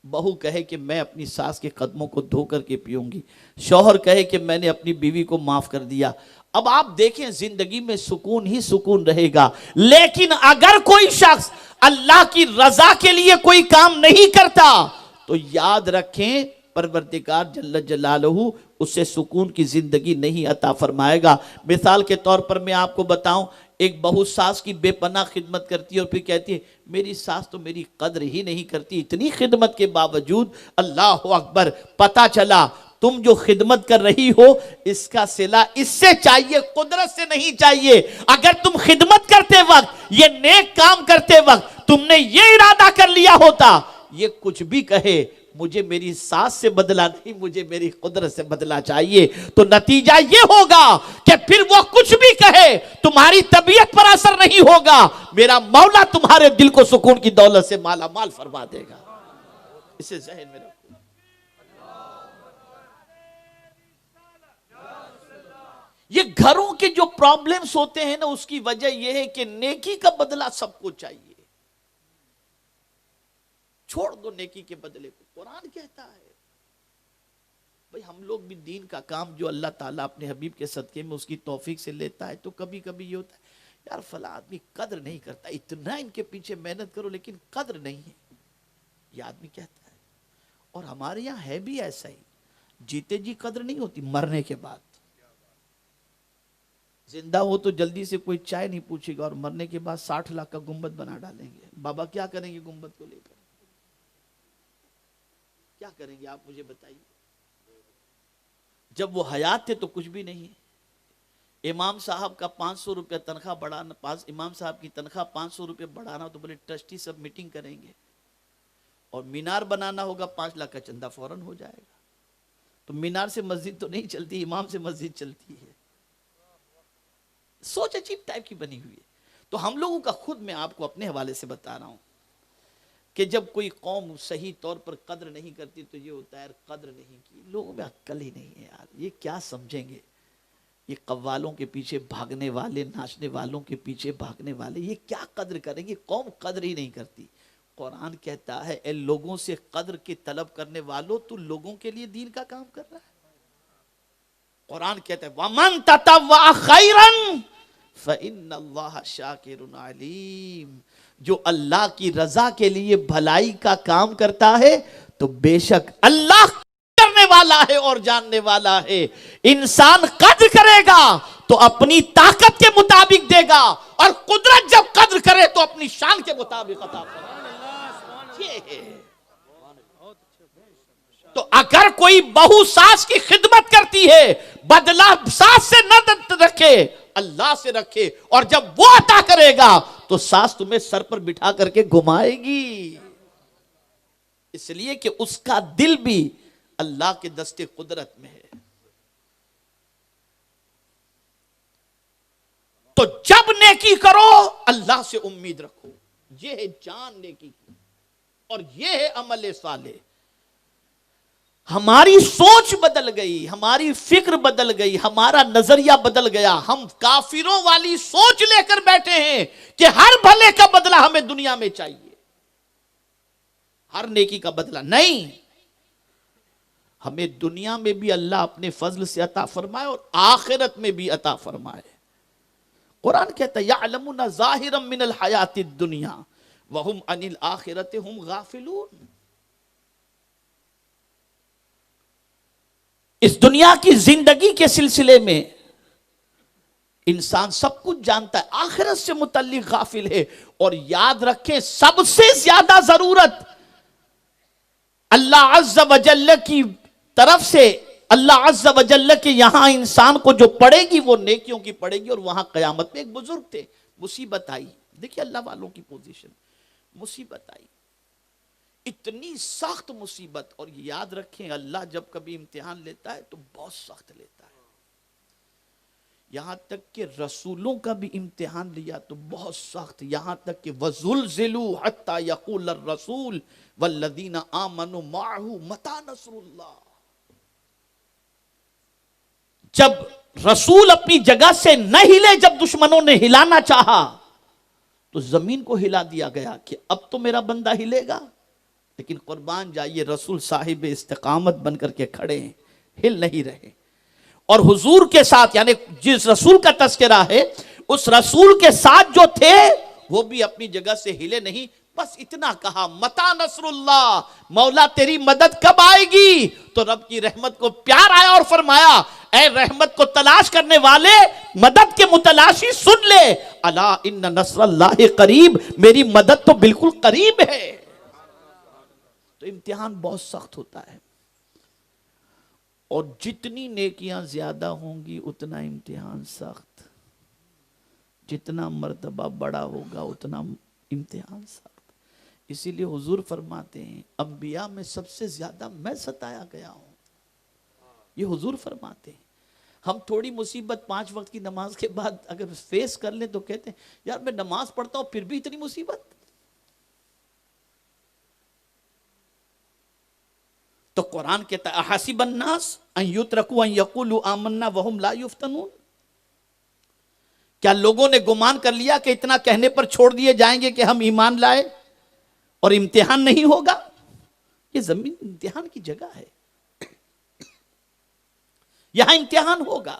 بہو کہے کہ میں اپنی ساس کے قدموں کو دھو کر کے پیوں گی، شوہر کہے کہ میں نے اپنی بیوی کو معاف کر دیا، اب آپ دیکھیں زندگی میں سکون ہی سکون رہے گا۔ لیکن اگر کوئی شخص اللہ کی رضا کے لیے کوئی کام نہیں کرتا تو یاد رکھیں پروردگار جل جلالہ اس سے سکون کی زندگی نہیں عطا فرمائے گا۔ مثال کے طور پر میں آپ کو بتاؤں، ایک بہو ساس کی بے پناہ خدمت کرتی ہے اور پھر کہتی ہے میری ساس تو میری قدر ہی نہیں کرتی، اتنی خدمت کے باوجود، اللہ اکبر، پتہ چلا تم جو خدمت کر رہی ہو اس کا صلہ اس سے چاہیے، قدرت سے نہیں چاہیے۔ اگر تم خدمت کرتے وقت، یہ نیک کام کرتے وقت تم نے یہ ارادہ کر لیا ہوتا، یہ کچھ بھی کہے مجھے میری ساس سے بدلہ نہیں، مجھے میری قدرت سے بدلہ چاہیے، تو نتیجہ یہ ہوگا کہ پھر وہ کچھ بھی کہے تمہاری طبیعت پر اثر نہیں ہوگا، میرا مولا تمہارے دل کو سکون کی دولت سے مالا مال فرما دے گا۔ اسے ذہن میں رکھو۔ یہ گھروں کے جو پرابلمز ہوتے ہیں نا، اس کی وجہ یہ ہے کہ نیکی کا بدلہ سب کو چاہیے۔ چھوڑ دو نیکی کے بدلے کو، قرآن کہتا ہے۔ بھئی ہم لوگ بھی دین کا کام جو اللہ تعالیٰ اپنے حبیب کے صدقے میں اس کی توفیق سے لیتا ہے، تو کبھی کبھی یہ ہوتا ہے یار فلاں آدمی قدر نہیں کرتا، اتنا ان کے پیچھے محنت کرو لیکن قدر نہیں ہے، یہ آدمی کہتا ہے۔ اور ہمارے یہاں ہے بھی ایسا ہی، جیتے جی قدر نہیں ہوتی، مرنے کے بعد زندہ ہو تو جلدی سے کوئی چائے نہیں پوچھے گا، اور مرنے کے بعد 60 لاکھ کا گنبد بنا ڈالیں گے۔ بابا کیا کریں گے گنبد کو لے کر؟ کیا کریں گے آپ مجھے بتائیے؟ جب وہ حیات تھے تو کچھ بھی نہیں۔ امام صاحب کا 500 روپے تنخواہ بڑھانا، امام صاحب کی تنخواہ 500 روپے بڑھانا، تو بولے ٹرسٹی سب میٹنگ کریں گے، اور مینار بنانا ہوگا 5 لاکھ کا چندہ فوراً ہو جائے گا۔ تو مینار سے مسجد تو نہیں چلتی، امام سے مسجد چلتی ہے۔ سوچ عجیب ٹائپ کی بنی ہوئی ہے۔ تو ہم لوگوں کا خود میں آپ کو اپنے حوالے سے بتا رہا ہوں کہ جب کوئی قوم صحیح طور پر قدر نہیں کرتی تو یہ ہوتا ہے یار قدر نہیں کی، لوگوں میں عقل ہی نہیں ہے یار، یہ کیا سمجھیں گے، یہ قوالوں کے پیچھے بھاگنے والے، ناچنے والوں کے پیچھے بھاگنے والے، یہ کیا قدر کریں گے؟ قوم قدر ہی نہیں کرتی۔ قرآن کہتا ہے اے لوگوں سے قدر کی طلب کرنے والوں، تو لوگوں کے لیے دین کا کام کر رہا ہے۔ قرآن کہتا ہے وَمَن تَطَوَّعَ خَيْرًا فَإِنَّ اللَّهَ شَاكِرٌ عَلِيمٌ، جو اللہ کی رضا کے لیے بھلائی کا کام کرتا ہے تو بے شک اللہ کرنے والا ہے اور جاننے والا ہے۔ انسان قدر کرے گا تو اپنی طاقت کے مطابق دے گا، اور قدرت جب قدر کرے تو اپنی شان کے مطابق عطا فرمائے۔ یہ ہے۔ تو اگر کوئی بہو ساس کی خدمت کرتی ہے، بدلہ ساس سے نہ رکھے، اللہ سے رکھے، اور جب وہ عطا کرے گا تو ساس تمہیں سر پر بٹھا کر کے گھمائے گی، اس لیے کہ اس کا دل بھی اللہ کے دستے قدرت میں ہے۔ تو جب نیکی کرو اللہ سے امید رکھو، یہ ہے جان نیکی کی، اور یہ ہے عمل صالح۔ ہماری سوچ بدل گئی، ہماری فکر بدل گئی، ہمارا نظریہ بدل گیا، ہم کافروں والی سوچ لے کر بیٹھے ہیں کہ ہر بھلے کا بدلہ ہمیں دنیا میں چاہیے، ہر نیکی کا بدلہ نہیں، ہمیں دنیا میں بھی اللہ اپنے فضل سے عطا فرمائے اور آخرت میں بھی عطا فرمائے۔ قرآن کہتا ہے یعلمون ظاہرا من الحیات الدنیا وہم عن الآخرۃ ہم غافلون۔ اس دنیا کی زندگی کے سلسلے میں انسان سب کچھ جانتا ہے، آخرت سے متعلق غافل ہے۔ اور یاد رکھیں سب سے زیادہ ضرورت اللہ عز و جل کی طرف سے، اللہ عز و جل کے یہاں انسان کو جو پڑے گی وہ نیکیوں کی پڑے گی۔ اور وہاں قیامت میں ایک بزرگ تھے، مصیبت آئی، دیکھیں اللہ والوں کی پوزیشن، مصیبت آئی، اتنی سخت مصیبت۔ اور یاد رکھیں اللہ جب کبھی امتحان لیتا ہے تو بہت سخت لیتا ہے، یہاں تک کہ رسولوں کا بھی امتحان لیا تو بہت سخت، یہاں تک کہ وَزُلْزِلُوا حَتَّى يَقُولَ الرَّسُولُ وَالَّذِينَ آمَنُوا مَعَهُ مَتَىٰ نَصْرُ اللَّهِ۔ جب رسول اپنی جگہ سے نہ ہلے، جب دشمنوں نے ہلانا چاہا تو زمین کو ہلا دیا گیا کہ اب تو میرا بندہ ہلے گا، لیکن قربان جائیے رسول صاحب استقامت بن کر کے کھڑے ہیں، ہل نہیں رہے۔ اور حضور کے ساتھ، یعنی جس رسول کا تذکرہ ہے اس رسول کے ساتھ جو تھے وہ بھی اپنی جگہ سے ہلے نہیں، بس اتنا کہا متا نصر اللہ، مولا تیری مدد کب آئے گی؟ تو رب کی رحمت کو پیار آیا اور فرمایا اے رحمت کو تلاش کرنے والے، مدد کے متلاشی سن لے، الا ان نصر اللہ قریب، میری مدد تو بالکل قریب ہے۔ تو امتحان بہت سخت ہوتا ہے، اور جتنی نیکیاں زیادہ ہوں گی اتنا امتحان سخت، جتنا مرتبہ بڑا ہوگا اتنا امتحان سخت۔ اسی لیے حضور فرماتے ہیں انبیاء میں سب سے زیادہ میں ستایا گیا ہوں، یہ حضور فرماتے ہیں۔ ہم تھوڑی مصیبت 5 وقت کی نماز کے بعد اگر فیس کر لیں تو کہتے ہیں یار میں نماز پڑھتا ہوں پھر بھی اتنی مصیبت۔ تو قرآن کہتا ہے احسب الناس ان یترکوا ان یقولوا آمنا وهم لا یفتنون، کیا لوگوں نے گمان کر لیا کہ اتنا کہنے پر چھوڑ دیے جائیں گے کہ ہم ایمان لائے اور امتحان نہیں ہوگا؟ یہ زمین امتحان کی جگہ ہے، یہاں امتحان ہوگا۔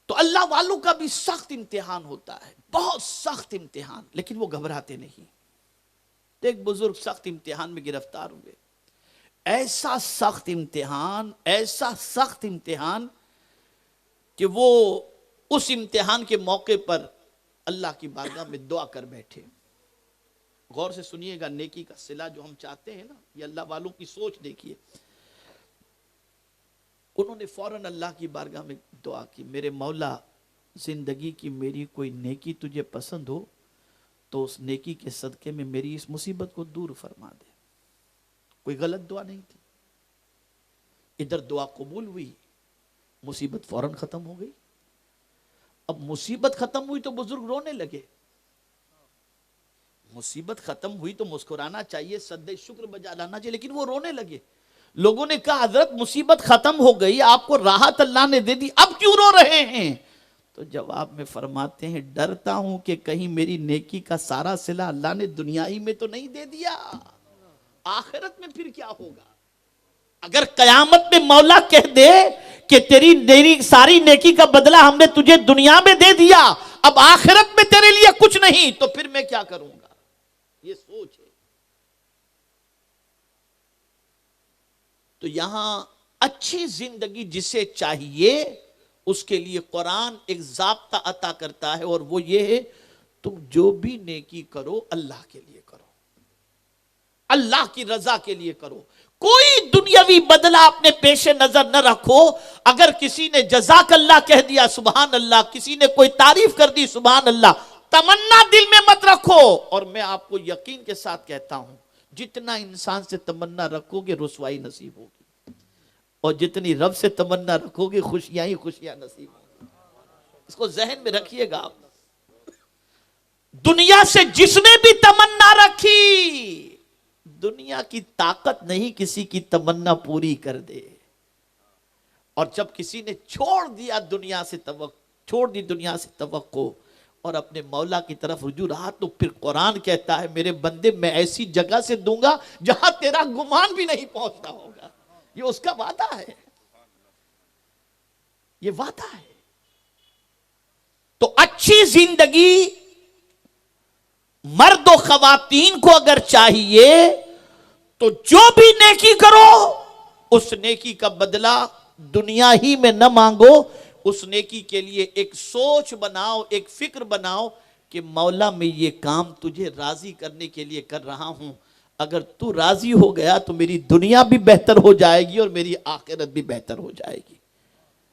تو اللہ والوں کا بھی سخت امتحان ہوتا ہے، بہت سخت امتحان، لیکن وہ گھبراتے نہیں۔ ایک بزرگ سخت امتحان میں گرفتار ہوئے، ایسا سخت امتحان کہ وہ اس امتحان کے موقع پر اللہ کی بارگاہ میں دعا کر بیٹھے۔ غور سے سنیے گا، نیکی کا صلہ جو ہم چاہتے ہیں نا، یہ اللہ والوں کی سوچ دیکھیے۔ انہوں نے فوراً اللہ کی بارگاہ میں دعا کی، میرے مولا زندگی کی میری کوئی نیکی تجھے پسند ہو تو اس نیکی کے صدقے میں میری اس مصیبت کو دور فرما دے۔ کوئی غلط دعا نہیں تھی، ادھر دعا قبول ہوئی، مصیبت فوراً ختم ہو گئی۔ اب مصیبت ختم ہوئی تو بزرگ رونے لگے، مصیبت ختم ہوئی تو مسکرانا چاہیے، سدے شکر بجا لانا چاہیے، لیکن وہ رونے لگے۔ لوگوں نے کہا حضرت مصیبت ختم ہو گئی، آپ کو راحت اللہ نے دے دی، اب کیوں رو رہے ہیں؟ تو جواب میں فرماتے ہیں ڈرتا ہوں کہ کہیں میری نیکی کا سارا صلہ اللہ نے دنیا ہی میں تو نہیں دے دیا، آخرت میں پھر کیا ہوگا؟ اگر قیامت میں مولا کہہ دے کہ تیری ساری نیکی کا بدلہ ہم نے تجھے دنیا میں دے دیا، اب آخرت میں تیرے لیے کچھ نہیں، تو پھر میں کیا کروں گا؟ یہ سوچ ہے۔ تو یہاں اچھی زندگی جسے چاہیے اس کے لیے قرآن ایک ضابطہ عطا کرتا ہے، اور وہ یہ ہے تم جو بھی نیکی کرو اللہ کے لیے کرو، اللہ کی رضا کے لیے کرو، کوئی دنیاوی بدلہ اپنے پیش نظر نہ رکھو۔ اگر کسی نے جزاک اللہ کہہ دیا سبحان اللہ، کسی نے کوئی تعریف کر دی سبحان اللہ، تمنا دل میں مت رکھو۔ اور میں آپ کو یقین کے ساتھ کہتا ہوں جتنا انسان سے تمنا رکھو گے رسوائی نصیب ہوگی، اور جتنی رب سے تمنا رکھو گے خوشیاں ہی خوشیاں نصیب ہوگی۔ اس کو ذہن میں رکھیے گا آپ۔ دنیا سے جس نے بھی تمنا رکھی، دنیا کی طاقت نہیں کسی کی تمنا پوری کر دے، اور جب کسی نے چھوڑ دی دنیا سے توقع اور اپنے مولا کی طرف رجوع رہا، تو پھر قرآن کہتا ہے میرے بندے میں ایسی جگہ سے دوں گا جہاں تیرا گمان بھی نہیں پہنچتا ہوگا۔ یہ اس کا وعدہ ہے، یہ وعدہ ہے۔ تو اچھی زندگی مرد و خواتین کو اگر چاہیے تو جو بھی نیکی کرو اس نیکی کا بدلہ دنیا ہی میں نہ مانگو، اس نیکی کے لیے ایک سوچ بناؤ، ایک فکر بناؤ کہ مولا میں یہ کام تجھے راضی کرنے کے لیے کر رہا ہوں، اگر تو راضی ہو گیا تو میری دنیا بھی بہتر ہو جائے گی اور میری آخرت بھی بہتر ہو جائے گی۔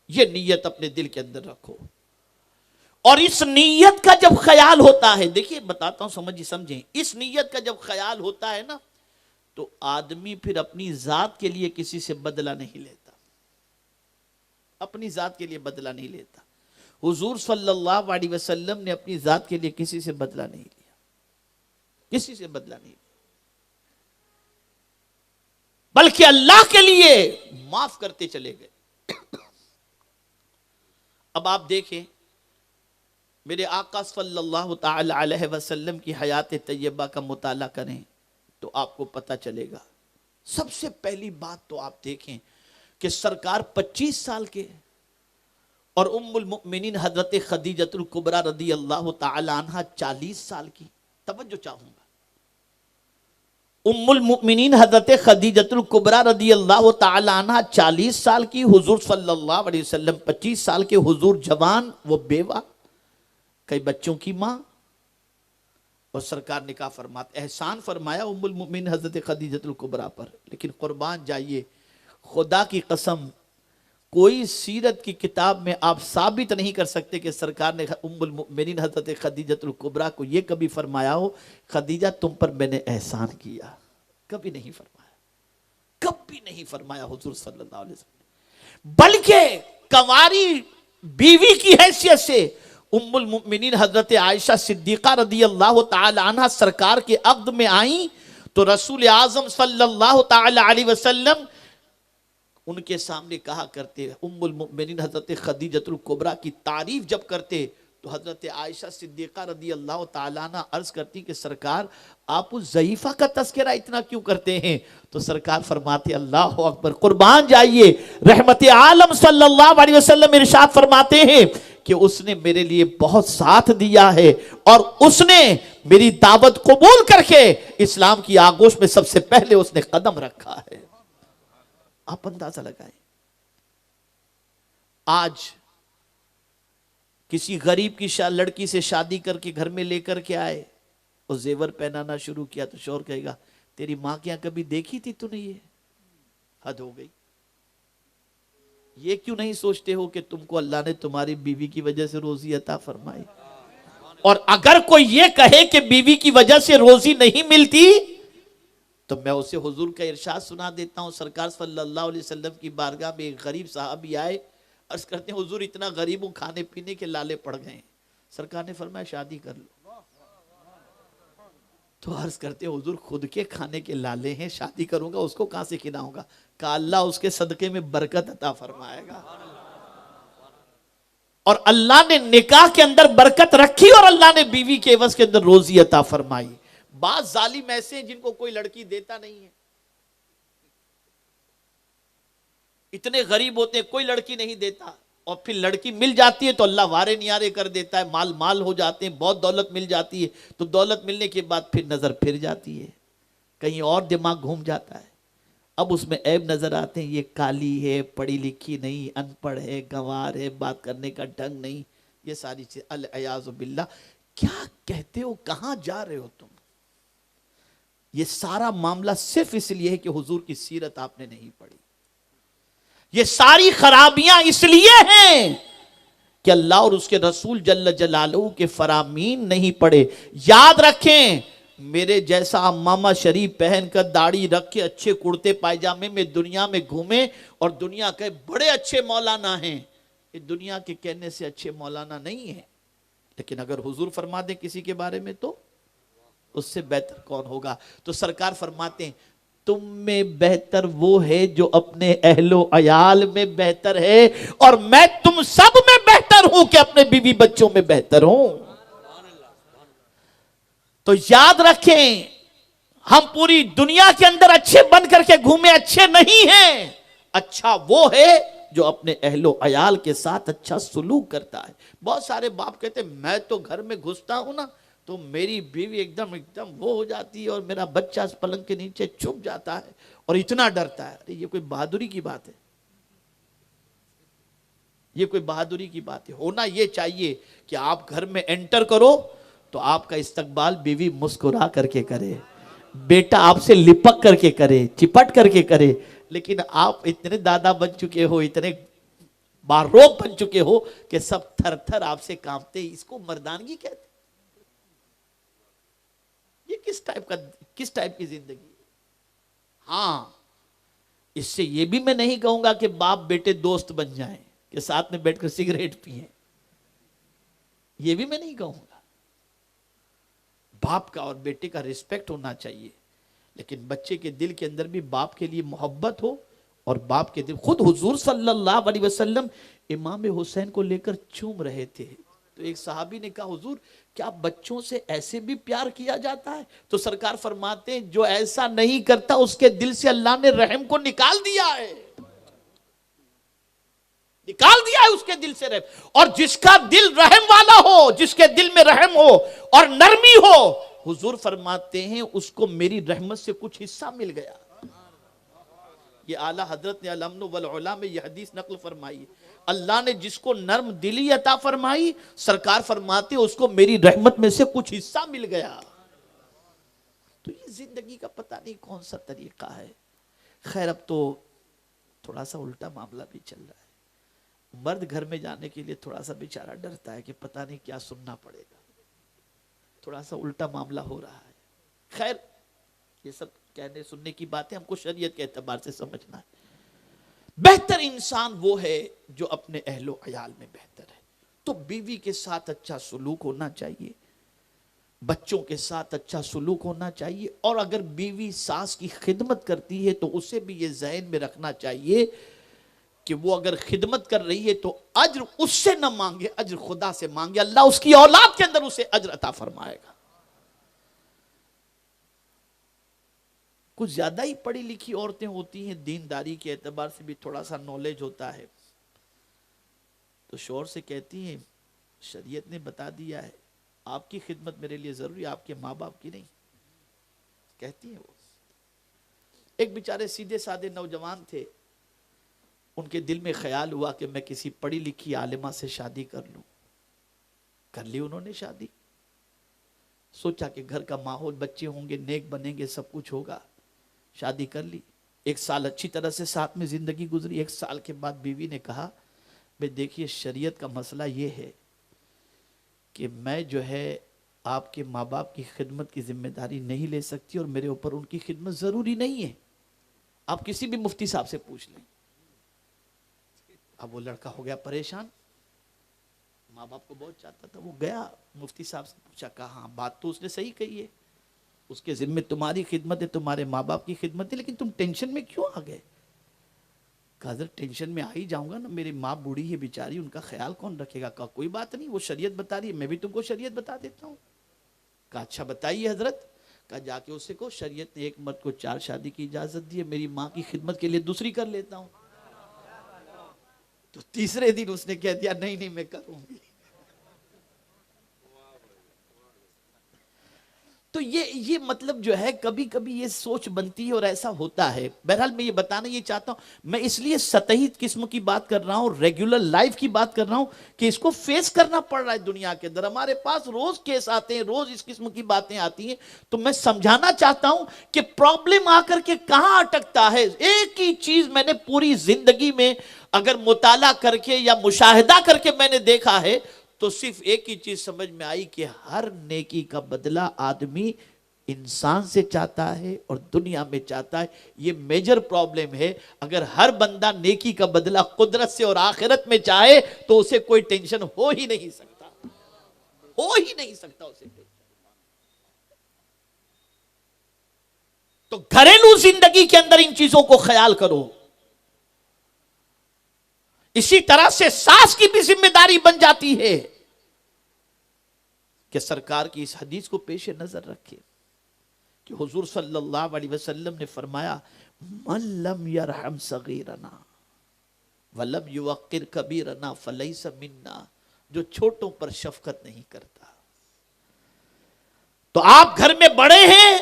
یہ نیت اپنے دل کے اندر رکھو، اور اس نیت کا جب خیال ہوتا ہے، دیکھیے بتاتا ہوں سمجھیں، اس نیت کا جب خیال ہوتا ہے نا تو آدمی پھر اپنی ذات کے لیے کسی سے بدلہ نہیں لیتا، اپنی ذات کے لیے بدلہ نہیں لیتا۔ حضور صلی اللہ علیہ وسلم نے اپنی ذات کے لیے کسی سے بدلہ نہیں لیا، کسی سے بدلہ نہیں لیا، بلکہ اللہ کے لیے معاف کرتے چلے گئے۔ اب آپ دیکھیں میرے آقا صلی اللہ تعالی علیہ وسلم کی حیات طیبہ کا مطالعہ کریں تو آپ کو پتہ چلے گا۔ سب سے پہلی بات تو آپ دیکھیں کہ سرکار 25 سال کے اور ام المؤمنین حضرت خدیجۃ الکبریٰ رضی اللہ تعالی عنہ 40 سال کی۔ توجہ چاہوں گا، ام المؤمنین حضرت خدیجۃ الکبریٰ رضی اللہ تعالی عنہ 40 سال کی، حضور صلی اللہ علیہ وسلم 25 سال کے، حضور جوان، وہ بیوہ، کئی بچوں کی ماں، اور سرکار نے کہا احسان فرمایا ام المؤمنین حضرت خدیجۃ الکبریٰ پر، لیکن قربان جائیے خدا کی قسم کوئی سیرت کی کتاب میں آپ ثابت نہیں کر سکتے کہ سرکار نے ام المؤمنین حضرت خدیجۃ الکبریٰ کو یہ کبھی فرمایا ہو خدیجہ تم پر میں نے احسان کیا. کبھی نہیں فرمایا, کبھی نہیں فرمایا حضور صلی اللہ علیہ وسلم. بلکہ کنواری بیوی کی حیثیت سے ام المؤمنین حضرت عائشہ صدیقہ رضی اللہ تعالی عنہ سرکار کے عقد میں آئیں تو رسول اعظم صلی اللہ تعالی علیہ وسلم ان کے سامنے کہا کرتے, ام المؤمنین حضرت خدیجۃ الکبریٰ کی تعریف جب کرتے تو حضرت عائشہ صدیقہ رضی اللہ تعالیٰ عنہ عرض کرتی کہ سرکار آپ اس ضعیفہ کا تذکرہ اتنا کیوں کرتے ہیں؟ تو سرکار فرماتے اللہ اکبر, قربان جائیے, رحمت عالم صلی اللہ علیہ وسلم ارشاد فرماتے ہیں کہ اس نے میرے لیے بہت ساتھ دیا ہے اور اس نے میری دعوت قبول کر کے اسلام کی آغوش میں سب سے پہلے اس نے قدم رکھا ہے. آپ اندازہ لگائیں, آج کسی غریب کی لڑکی سے شادی کر کے گھر میں لے کر کے آئے اور زیور پہنانا شروع کیا تو شوہر کہے گا تیری ماں کے یہاں کبھی دیکھی تھی تو نے؟ یہ حد ہو گئی. یہ کیوں نہیں سوچتے ہو کہ تم کو اللہ نے تمہاری بیوی کی وجہ سے روزی عطا فرمائی؟ اور اگر کوئی یہ کہے کہ بیوی کی وجہ سے روزی نہیں ملتی تو میں اسے حضور کا ارشاد سنا دیتا ہوں. سرکار صلی اللہ علیہ وسلم کی بارگاہ میں ایک غریب صحابی آئے, عرض کرتے ہیں حضور اتنا غریب ہوں, کھانے پینے کے لالے پڑ گئے. سرکار نے فرمایا شادی کر لو. تو عرض کرتے ہیں حضور خود کے کھانے کے لالے ہیں, شادی کروں گا اس کو کہاں سے کھلاؤں گا؟ کہا اللہ اس کے صدقے میں برکت عطا فرمائے گا. اور اللہ نے نکاح کے اندر برکت رکھی اور اللہ نے بیوی کے عوض کے اندر روزی عطا فرمائی. بعض ظالم ایسے ہیں جن کو کوئی لڑکی دیتا نہیں ہے, اتنے غریب ہوتے ہیں کوئی لڑکی نہیں دیتا, اور پھر لڑکی مل جاتی ہے تو اللہ وارے نیارے کر دیتا ہے, مال ہو جاتے ہیں, بہت دولت مل جاتی ہے تو دولت ملنے کے بعد پھر نظر پھر جاتی ہے, کہیں اور دماغ گھوم جاتا ہے. اب اس میں عیب نظر آتے ہیں, یہ کالی ہے, پڑھی لکھی نہیں, ان پڑھ ہے, گنوار ہے, بات کرنے کا ڈھنگ نہیں, یہ ساری چیز. العیاذ باللہ. کیا کہتے ہو, کہاں جا رہے ہو تم؟ یہ سارا معاملہ صرف اس لیے ہے کہ حضور کی سیرت آپ نے نہیں پڑھی. یہ ساری خرابیاں اس لیے ہیں کہ اللہ اور اس کے رسول جل جلالہ کے فرامین نہیں پڑھے. یاد رکھیں, میرے جیسا امامہ شریف پہن کر داڑھی رکھ کے اچھے کرتے پائجامے میں دنیا میں گھومے اور دنیا کے بڑے اچھے مولانا ہیں, یہ دنیا کے کہنے سے اچھے مولانا نہیں ہیں. لیکن اگر حضور فرما دیں کسی کے بارے میں تو اس سے بہتر کون ہوگا؟ تو سرکار فرماتے ہیں تم میں بہتر وہ ہے جو اپنے اہل و عیال میں بہتر ہے, اور میں تم سب میں بہتر ہوں کہ اپنے بیوی بچوں میں بہتر ہوں. تو یاد رکھیں, ہم پوری دنیا کے اندر اچھے بن کر کے گھومے اچھے نہیں ہیں. اچھا وہ ہے جو اپنے اہل و عیال کے ساتھ اچھا سلوک کرتا ہے. بہت سارے باپ کہتے ہیں میں تو گھر میں گھستا ہوں نا تو میری بیوی ایک دم وہ ہو جاتی ہے اور میرا بچہ اس پلنگ کے نیچے چھپ جاتا ہے اور اتنا ڈرتا ہے. ارے یہ کوئی بہادری کی بات ہے؟ یہ کوئی بہادری کی بات ہے؟ ہونا یہ چاہیے کہ آپ گھر میں انٹر کرو تو آپ کا استقبال بیوی مسکرا کر کے کرے, بیٹا آپ سے لپک کر کے کرے, چپٹ کر کے کرے. لیکن آپ اتنے دادا بن چکے ہو, اتنے باروب بن چکے ہو کہ سب تھر تھر آپ سے کانپتے. اس کو مردانگی کہتے؟ یہ کس ٹائپ کی زندگی؟ ہاں, اس سے یہ بھی میں نہیں کہوں گا کہ باپ بیٹے دوست بن جائیں کہ ساتھ میں بیٹھ کر سگریٹ پئیں, یہ بھی میں نہیں کہوں گا. باپ کا اور بیٹے کا ریسپیکٹ ہونا چاہیے, لیکن بچے کے دل کے اندر بھی باپ کے لیے محبت ہو. اور باپ کے دل, خود حضور صلی اللہ علیہ وسلم امام حسین کو لے کر چوم رہے تھے تو ایک صحابی نے کہا حضور کیا بچوں سے ایسے بھی پیار کیا جاتا ہے؟ تو سرکار فرماتے ہیں جو ایسا نہیں کرتا اس کے دل سے اللہ نے رحم کو نکال دیا ہے, نکال دیا ہے اس کے دل سے رحم. اور جس کا دل رحم والا ہو, جس کے دل میں رحم ہو اور نرمی ہو, حضور فرماتے ہیں اس کو میری رحمت سے کچھ حصہ مل گیا. یہ اعلیٰ حضرت نے الامن والعلا میں یہ حدیث نقل فرمائی. اللہ نے جس کو نرم دلی عطا فرمائی, سرکار فرماتے اس کو میری رحمت میں سے کچھ حصہ مل گیا. تو یہ زندگی کا پتہ نہیں کون سا طریقہ ہے. خیر اب تو تھوڑا سا الٹا معاملہ بھی چل رہا ہے. مرد گھر میں جانے کے لیے تھوڑا سا بیچارہ ڈرتا ہے کہ پتہ نہیں کیا سننا پڑے گا, تھوڑا سا الٹا معاملہ ہو رہا ہے. خیر یہ سب کہنے سننے کی باتیں ہم کو شریعت کے اعتبار سے سمجھنا ہے. بہتر انسان وہ ہے جو اپنے اہل و عیال میں بہتر ہے. تو بیوی کے ساتھ اچھا سلوک ہونا چاہیے, بچوں کے ساتھ اچھا سلوک ہونا چاہیے, اور اگر بیوی ساس کی خدمت کرتی ہے تو اسے بھی یہ ذہن میں رکھنا چاہیے کہ وہ اگر خدمت کر رہی ہے تو اجر اس سے نہ مانگے, اجر خدا سے مانگے, اللہ اس کی اولاد کے اندر اسے اجر عطا فرمائے گا. کچھ زیادہ ہی پڑھی لکھی عورتیں ہوتی ہیں, دینداری کے اعتبار سے بھی تھوڑا سا نالج ہوتا ہے, تو شوہر سے کہتی ہیں شریعت نے بتا دیا ہے آپ کی خدمت میرے لیے ضروری, آپ کے ماں باپ کی نہیں. کہتی ہیں وہ. ایک بیچارے سیدھے سادے نوجوان تھے, ان کے دل میں خیال ہوا کہ میں کسی پڑھی لکھی عالمہ سے شادی کر لوں. کر لی انہوں نے شادی, سوچا کہ گھر کا ماحول, بچے ہوں گے, نیک بنیں گے, سب کچھ ہوگا. شادی کر لی. 1 سال اچھی طرح سے ساتھ میں زندگی گزری. 1 سال کے بعد بیوی نے کہا بھئی دیکھیے شریعت کا مسئلہ یہ ہے کہ میں جو ہے آپ کے ماں باپ کی خدمت کی ذمہ داری نہیں لے سکتی, اور میرے اوپر ان کی خدمت ضروری نہیں ہے. آپ کسی بھی مفتی صاحب سے پوچھ لیں. اب وہ لڑکا ہو گیا پریشان, ماں باپ کو بہت چاہتا تھا. وہ گیا مفتی صاحب سے پوچھا, کہا ہاں بات تو اس نے صحیح کہی ہے, اس کے ذمہ تمہاری خدمت ہے, تمہارے ماں باپ کی خدمت ہے, لیکن تم ٹینشن میں کیوں آ گئے؟ کہا حضرت ٹینشن میں آ ہی جاؤں گا نا, میری ماں بوڑھی ہے بیچاری, ان کا خیال کون رکھے گا؟ کہا کوئی بات نہیں, وہ شریعت بتا رہی ہے, میں بھی تم کو شریعت بتا دیتا ہوں. کہا اچھا بتائیے حضرت. کہا جا کے اس سے کہو شریعت نے ایک مرد کو 4 شادی کی اجازت دی ہے, میری ماں کی خدمت کے لیے دوسری کر لیتا ہوں. تو تیسرے دن اس نے کہہ دیا نہیں نہیں میں کروں گی. تو یہ مطلب جو ہے کبھی کبھی یہ سوچ بنتی ہے اور ایسا ہوتا ہے. بہرحال میں یہ بتانا یہ چاہتا ہوں, میں اس لیے سطحی قسم کی بات کر رہا ہوں, ریگولر لائف کی بات کر رہا ہوں کہ اس کو فیس کرنا پڑ رہا ہے دنیا کے اندر. ہمارے پاس روز کیس آتے ہیں, روز اس قسم کی باتیں آتی ہیں. تو میں سمجھانا چاہتا ہوں کہ پرابلم آ کر کے کہاں اٹکتا ہے. ایک ہی چیز میں نے پوری زندگی میں اگر مطالعہ کر کے یا مشاہدہ کر کے میں نے دیکھا ہے تو صرف ایک ہی چیز سمجھ میں آئی کہ ہر نیکی کا بدلہ آدمی انسان سے چاہتا ہے اور دنیا میں چاہتا ہے. یہ میجر پرابلم ہے. اگر ہر بندہ نیکی کا بدلہ قدرت سے اور آخرت میں چاہے تو اسے کوئی ٹینشن ہو ہی نہیں سکتا, ہو ہی نہیں سکتا اسے ٹینشن. تو گھریلو زندگی کے اندر ان چیزوں کو خیال کرو. اسی طرح سے ساس کی بھی ذمہ داری بن جاتی ہے کہ سرکار کی اس حدیث کو پیش نظر رکھے کہ حضور صلی اللہ علیہ وسلم نے فرمایا من لم یرحم صغیرنا ولم یوقر کبیرنا فلیس منا, جو چھوٹوں پر شفقت نہیں کرتا. تو آپ گھر میں بڑے ہیں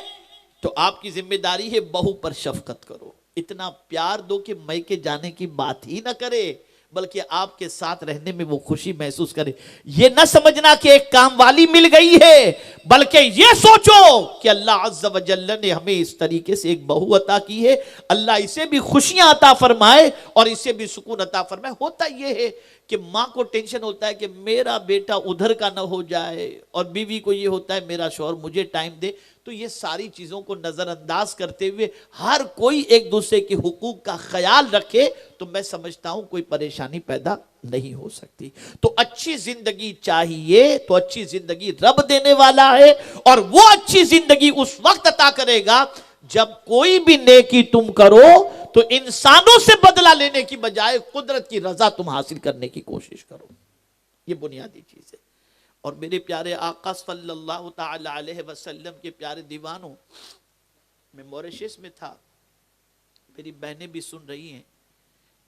تو آپ کی ذمہ داری ہے بہو پر شفقت کرو, اتنا پیار دو کہ میکے جانے کی بات ہی نہ کرے, بلکہ آپ کے ساتھ رہنے میں وہ خوشی محسوس کرے. یہ نہ سمجھنا کہ ایک کام والی مل گئی ہے, بلکہ یہ سوچو کہ اللہ عز و جل نے ہمیں اس طریقے سے ایک بہو عطا کی ہے, اللہ اسے بھی خوشیاں عطا فرمائے اور اسے بھی سکون عطا فرمائے. ہوتا یہ ہے کہ ماں کو ٹینشن ہوتا ہے کہ میرا بیٹا ادھر کا نہ ہو جائے, اور بیوی کو یہ ہوتا ہے میرا شوہر مجھے ٹائم دے. تو یہ ساری چیزوں کو نظر انداز کرتے ہوئے ہر کوئی ایک دوسرے کے حقوق کا خیال رکھے تو میں سمجھتا ہوں کوئی پریشانی پیدا نہیں ہو سکتی. تو اچھی زندگی چاہیے تو اچھی زندگی رب دینے والا ہے, اور وہ اچھی زندگی اس وقت عطا کرے گا جب کوئی بھی نیکی تم کرو تو انسانوں سے بدلہ لینے کی بجائے قدرت کی رضا تم حاصل کرنے کی کوشش کرو. یہ بنیادی چیز ہے. اور میرے پیارے آقا صلی اللہ تعالی علیہ وسلم کے پیارے دیوانوں, میں موریشس میں تھا, میری بہنیں بھی سن رہی ہیں.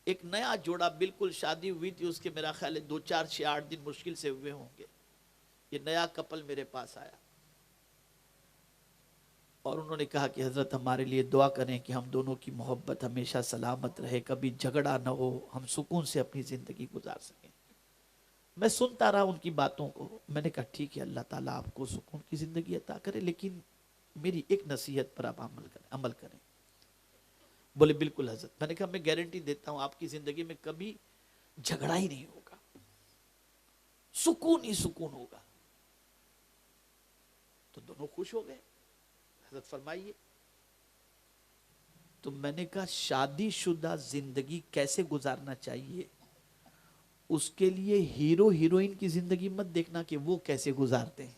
ایک نیا جوڑا بالکل شادی ہوئی تھی, اس کے میرا خیال ہے 2 4 6 8 دن مشکل سے ہوئے ہوں گے. یہ نیا کپل میرے پاس آیا اور انہوں نے کہا کہ حضرت ہمارے لیے دعا کریں کہ ہم دونوں کی محبت ہمیشہ سلامت رہے, کبھی جھگڑا نہ ہو, ہم سکون سے اپنی زندگی گزار سکیں. میں سنتا رہا ان کی باتوں کو. میں نے کہا ٹھیک ہے, اللہ تعالیٰ آپ کو سکون کی زندگی عطا کرے, لیکن میری ایک نصیحت پر آپ عمل کریں. بولے بالکل حضرت. میں نے کہا میں گارنٹی دیتا ہوں آپ کی زندگی میں کبھی جھگڑا ہی نہیں ہوگا, سکون ہی سکون ہوگا. تو دونوں خوش ہو گئے. حضرت فرمائیے. تو میں نے کہا شادی شدہ زندگی کیسے گزارنا چاہیے, اس کے لیے ہیرو ہیروئن کی زندگی مت دیکھنا کہ وہ کیسے گزارتے ہیں,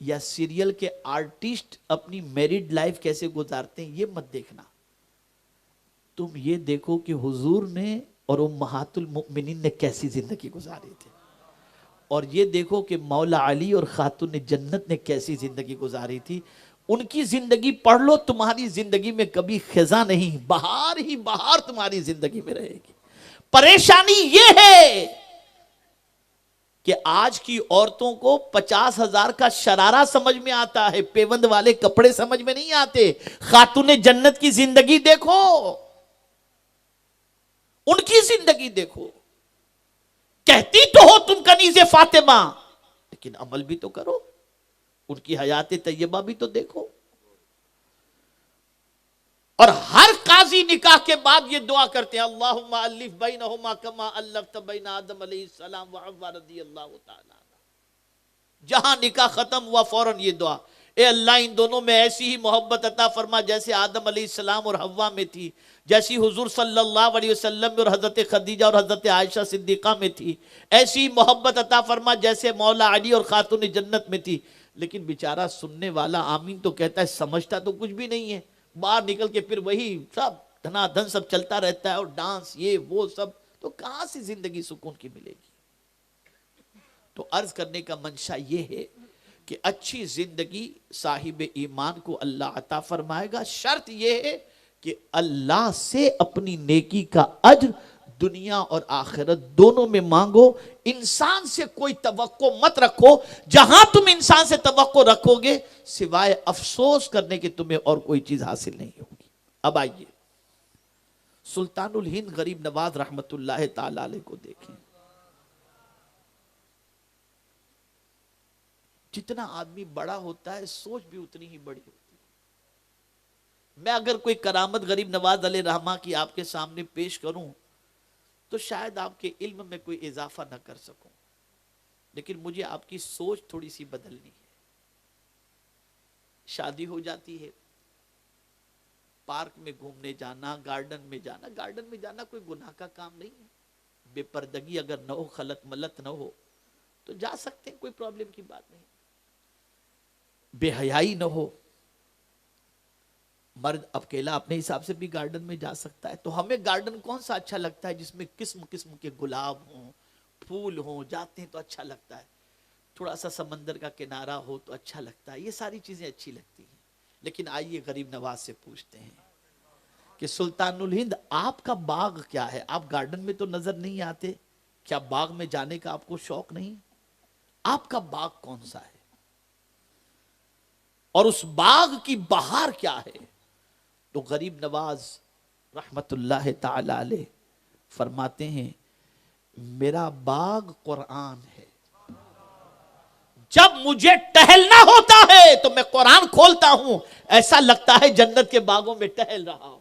یا سیریل کے آرٹسٹ اپنی میریڈ لائف کیسے گزارتے ہیں یہ مت دیکھنا. تم یہ دیکھو کہ حضور نے اور امہات المؤمنین نے کیسی زندگی گزاری تھی, اور یہ دیکھو کہ مولا علی اور خاتون جنت نے کیسی زندگی گزاری تھی. ان کی زندگی پڑھ لو, تمہاری زندگی میں کبھی خزاں نہیں, بہار ہی بہار تمہاری زندگی میں رہے گی. پریشانی یہ ہے کہ آج کی عورتوں کو 50,000 کا شرارہ سمجھ میں آتا ہے, پیوند والے کپڑے سمجھ میں نہیں آتے. خاتون جنت کی زندگی دیکھو, ان کی زندگی دیکھو. کہتی تو ہو تم کنیز فاطمہ, لیکن عمل بھی تو کرو, ان کی حیات طیبہ بھی تو دیکھو. اور ہر قاضی نکاح کے بعد یہ دعا کرتے ہیں, اللہم الف بینہما کما الفت بین آدم علیہ السلام و حوا رضی اللہ تعالی عنہ. جہاں نکاح ختم ہوا فوراً یہ دعا, اے اللہ ان دونوں میں ایسی ہی محبت عطا فرما جیسے آدم علیہ السلام اور حوا میں تھی, جیسی حضور صلی اللہ علیہ وسلم اور حضرت خدیجہ اور حضرت عائشہ صدیقہ میں تھی, ایسی محبت عطا فرما جیسے مولا علی اور خاتون جنت میں تھی. لیکن بیچارہ سننے والا آمین تو کہتا ہے, سمجھتا تو کچھ بھی نہیں ہے. باہر نکل کے پھر وہی سب دھنا دھن سب چلتا رہتا ہے, اور ڈانس یہ وہ سب, تو کہاں سے زندگی سکون کی ملے گی. تو عرض کرنے کا منشا یہ ہے کہ اچھی زندگی صاحب ایمان کو اللہ عطا فرمائے گا. شرط یہ ہے کہ اللہ سے اپنی نیکی کا اجر دنیا اور آخرت دونوں میں مانگو. انسان سے کوئی توقع مت رکھو. جہاں تم انسان سے توقع رکھو گے سوائے افسوس کرنے کے تمہیں اور کوئی چیز حاصل نہیں ہوگی. اب آئیے سلطان الہند غریب نواز رحمت اللہ تعالی علیہ کو دیکھیں. جتنا آدمی بڑا ہوتا ہے سوچ بھی اتنی ہی بڑی ہوتی ہے. میں اگر کوئی کرامت غریب نواز علیہ رحمہ کی آپ کے سامنے پیش کروں تو شاید آپ کے علم میں کوئی اضافہ نہ کر سکوں, لیکن مجھے آپ کی سوچ تھوڑی سی بدلنی ہے. شادی ہو جاتی ہے, پارک میں گھومنے جانا, گارڈن میں جانا کوئی گناہ کا کام نہیں ہے. بے پردگی اگر نہ ہو, خلط ملت نہ ہو تو جا سکتے ہیں, کوئی پرابلم کی بات نہیں. بے حیائی نہ ہو, مرد اکیلا اپنے حساب سے بھی گارڈن میں جا سکتا ہے. تو ہمیں گارڈن کون سا اچھا لگتا ہے جس میں قسم قسم کے گلاب ہوں, پھول ہوں, جاتے ہیں تو اچھا لگتا ہے. تھوڑا سا سمندر کا کنارہ ہو تو اچھا لگتا ہے. یہ ساری چیزیں اچھی لگتی ہیں. لیکن آئیے غریب نواز سے پوچھتے ہیں کہ سلطان الہند آپ کا باغ کیا ہے؟ آپ گارڈن میں تو نظر نہیں آتے, کیا باغ میں جانے کا آپ کو شوق نہیں؟ آپ کا باغ کون سا ہے اور اس باغ کی بہار کیا ہے؟ تو غریب نواز رحمت اللہ تعالی علیہ فرماتے ہیں میرا باغ قرآن ہے. جب مجھے ٹہلنا ہوتا ہے تو میں قرآن کھولتا ہوں, ایسا لگتا ہے جنت کے باغوں میں ٹہل رہا ہوں.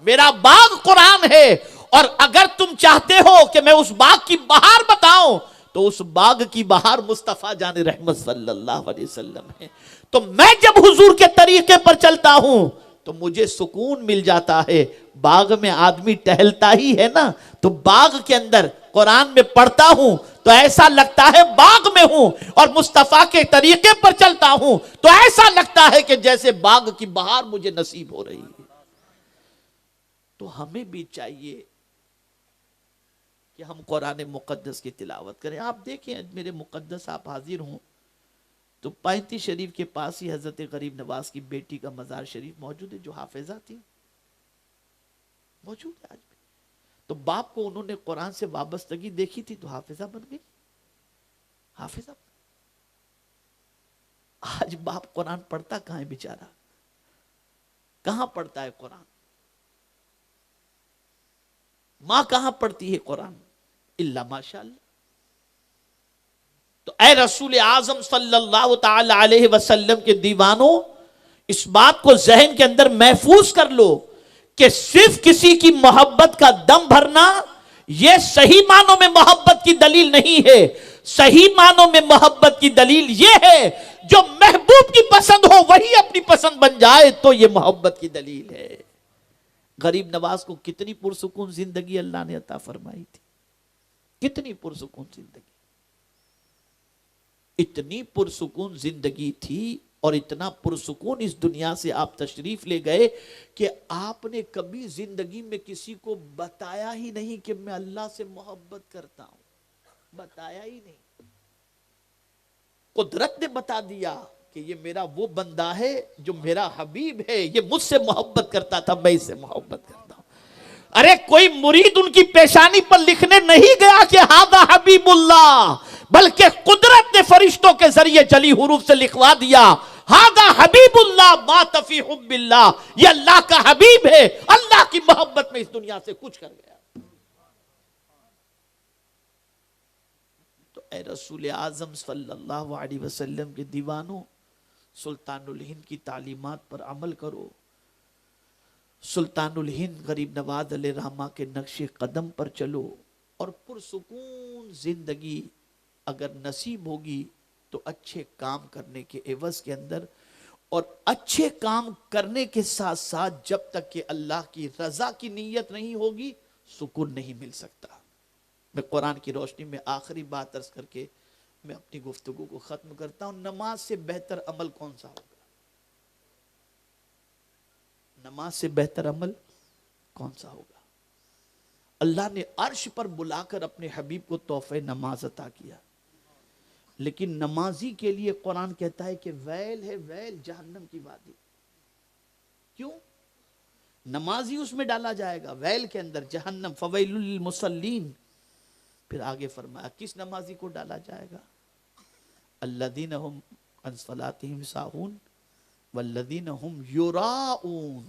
میرا باغ قرآن ہے, اور اگر تم چاہتے ہو کہ میں اس باغ کی بہار بتاؤں تو اس باغ کی بہار مصطفیٰ جان رحمت صلی اللہ علیہ وسلم ہے. تو میں جب حضور کے طریقے پر چلتا ہوں تو مجھے سکون مل جاتا ہے. باغ میں آدمی ٹہلتا ہی ہے نا, تو باغ کے اندر قرآن میں پڑھتا ہوں تو ایسا لگتا ہے باغ میں ہوں, اور مصطفیٰ کے طریقے پر چلتا ہوں تو ایسا لگتا ہے کہ جیسے باغ کی بہار مجھے نصیب ہو رہی ہے. تو ہمیں بھی چاہیے کہ ہم قرآن مقدس کی تلاوت کریں. آپ دیکھیں میرے مقدس آپ حاضر ہوں تو 35 شریف کے پاس ہی حضرت غریب نواز کی بیٹی کا مزار شریف موجود ہے جو حافظہ تھی, موجود ہے آج بھی. تو باپ کو انہوں نے قرآن سے وابستگی دیکھی تھی تو حافظہ بن گئی, حافظہ. آج باپ قرآن پڑھتا کہاں ہے بیچارہ, کہاں پڑھتا ہے قرآن؟ ماں کہاں پڑھتی ہے قرآن؟ اللہ ماشاءاللہ. تو اے رسول اعظم صلی اللہ تعالی علیہ وسلم کے دیوانوں, اس بات کو ذہن کے اندر محفوظ کر لو کہ صرف کسی کی محبت کا دم بھرنا یہ صحیح معنوں میں محبت کی دلیل نہیں ہے. صحیح معنوں میں محبت کی دلیل یہ ہے جو محبوب کی پسند ہو وہی اپنی پسند بن جائے تو یہ محبت کی دلیل ہے. غریب نواز کو کتنی پرسکون زندگی اللہ نے عطا فرمائی تھی, کتنی پرسکون زندگی, اتنی پرسکون زندگی تھی اور اتنا پرسکون اس دنیا سے آپ تشریف لے گئے کہ آپ نے کبھی زندگی میں کسی کو بتایا ہی نہیں کہ میں اللہ سے محبت کرتا ہوں, بتایا ہی نہیں. قدرت نے بتا دیا کہ یہ میرا وہ بندہ ہے جو میرا حبیب ہے, یہ مجھ سے محبت کرتا تھا, میں اس سے محبت کرتا ہوں. ارے کوئی مرید ان کی پیشانی پر لکھنے نہیں گیا کہ ہذا حبیب اللہ, بلکہ قدرت نے فرشتوں کے ذریعے جلی حروف سے لکھوا دیا ہذا حبیب اللہ مات فی حب اللہ, یہ اللہ کا حبیب ہے, اللہ کی محبت میں اس دنیا سے کچھ کر گیا. تو اے رسول اعظم صلی اللہ علیہ وسلم کے دیوانوں, سلطان الہند کی تعلیمات پر عمل کرو. سلطان الہند غریب نواز علیہ رحمہ کے نقش قدم پر چلو اور پرسکون زندگی اگر نصیب ہوگی تو اچھے کام کرنے کے عوض کے اندر, اور اچھے کام کرنے کے ساتھ ساتھ جب تک کہ اللہ کی رضا کی نیت نہیں ہوگی سکون نہیں مل سکتا. میں قرآن کی روشنی میں آخری بات عرض کر کے میں اپنی گفتگو کو ختم کرتا ہوں. نماز سے بہتر عمل کون سا ہوگا؟ نماز سے بہتر عمل کون سا ہوگا؟ اللہ نے عرش پر بلا کر اپنے حبیب کو تحفہ نماز عطا کیا, لیکن نمازی کے لیے قرآن کہتا ہے کہ ویل ہے, ویل جہنم کی وادی. کیوں؟ نمازی اس میں ڈالا جائے گا, ویل کے اندر جہنم, فویل للمصلین. پھر آگے فرمایا کس نمازی کو ڈالا جائے گا؟ الذین هم عن صلاتهم ساہون والذین هم یراؤون.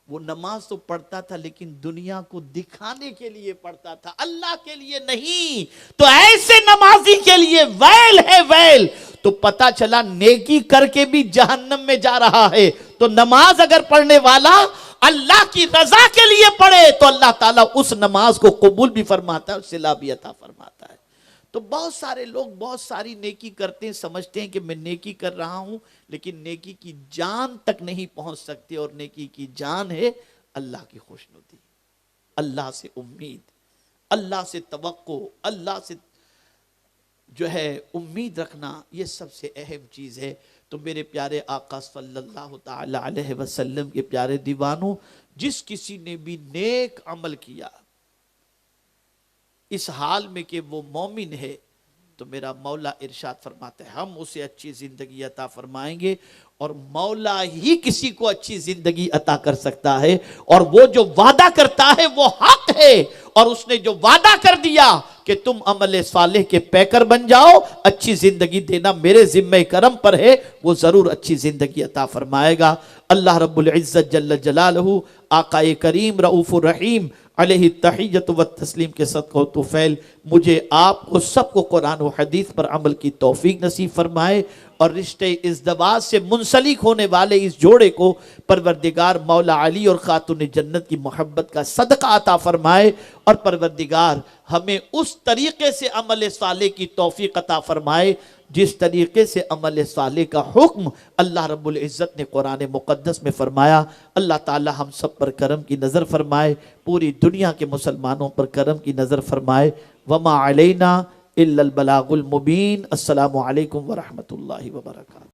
وہ نماز تو پڑھتا تھا لیکن دنیا کو دکھانے کے لیے پڑھتا تھا, اللہ کے لیے نہیں. تو ایسے نمازی کے لیے ویل ہے, ویل. تو پتا چلا نیکی کر کے بھی جہنم میں جا رہا ہے. تو نماز اگر پڑھنے والا اللہ کی رضا کے لیے پڑھے تو اللہ تعالیٰ اس نماز کو قبول بھی فرماتا ہے, صلہ بھی عطا فرماتا ہے. تو بہت سارے لوگ بہت ساری نیکی کرتے ہیں, سمجھتے ہیں کہ میں نیکی کر رہا ہوں, لیکن نیکی کی جان تک نہیں پہنچ سکتے. اور نیکی کی جان ہے اللہ کی خوشنودی, اللہ سے امید, اللہ سے توقع, اللہ سے جو ہے امید رکھنا, یہ سب سے اہم چیز ہے. تو میرے پیارے آقا صلی اللہ تعالی علیہ وسلم کے پیارے دیوانوں, جس کسی نے بھی نیک عمل کیا اس حال میں کہ وہ مومن ہے, تو میرا مولا ارشاد فرماتا ہے ہم اسے اچھی زندگی عطا فرمائیں گے. اور مولا ہی کسی کو اچھی زندگی عطا کر سکتا ہے, اور وہ جو وعدہ کرتا ہے وہ حق ہے. اور اس نے جو وعدہ کر دیا کہ تم عمل صالح کے پیکر بن جاؤ, اچھی زندگی دینا میرے ذمہ کرم پر ہے, وہ ضرور اچھی زندگی عطا فرمائے گا. اللہ رب العزت جل جلالہ آقا کریم رؤوف الرحیم علیہ التحیت و تسلیم کے صدقہ و طفیل مجھے آپ کو سب کو قرآن و حدیث پر عمل کی توفیق نصیب فرمائے, اور رشتے ازدواج سے منسلک ہونے والے اس جوڑے کو پروردگار مولا علی اور خاتون جنت کی محبت کا صدقہ عطا فرمائے. اور پروردگار ہمیں اس طریقے سے عمل صالح کی توفیق عطا فرمائے جس طریقے سے عمل صالح کا حکم اللہ رب العزت نے قرآن مقدس میں فرمایا. اللہ تعالی ہم سب پر کرم کی نظر فرمائے, پوری دنیا کے مسلمانوں پر کرم کی نظر فرمائے. وما علینا الا البلاغ المبین. السلام علیکم ورحمۃ اللہ وبرکاتہ.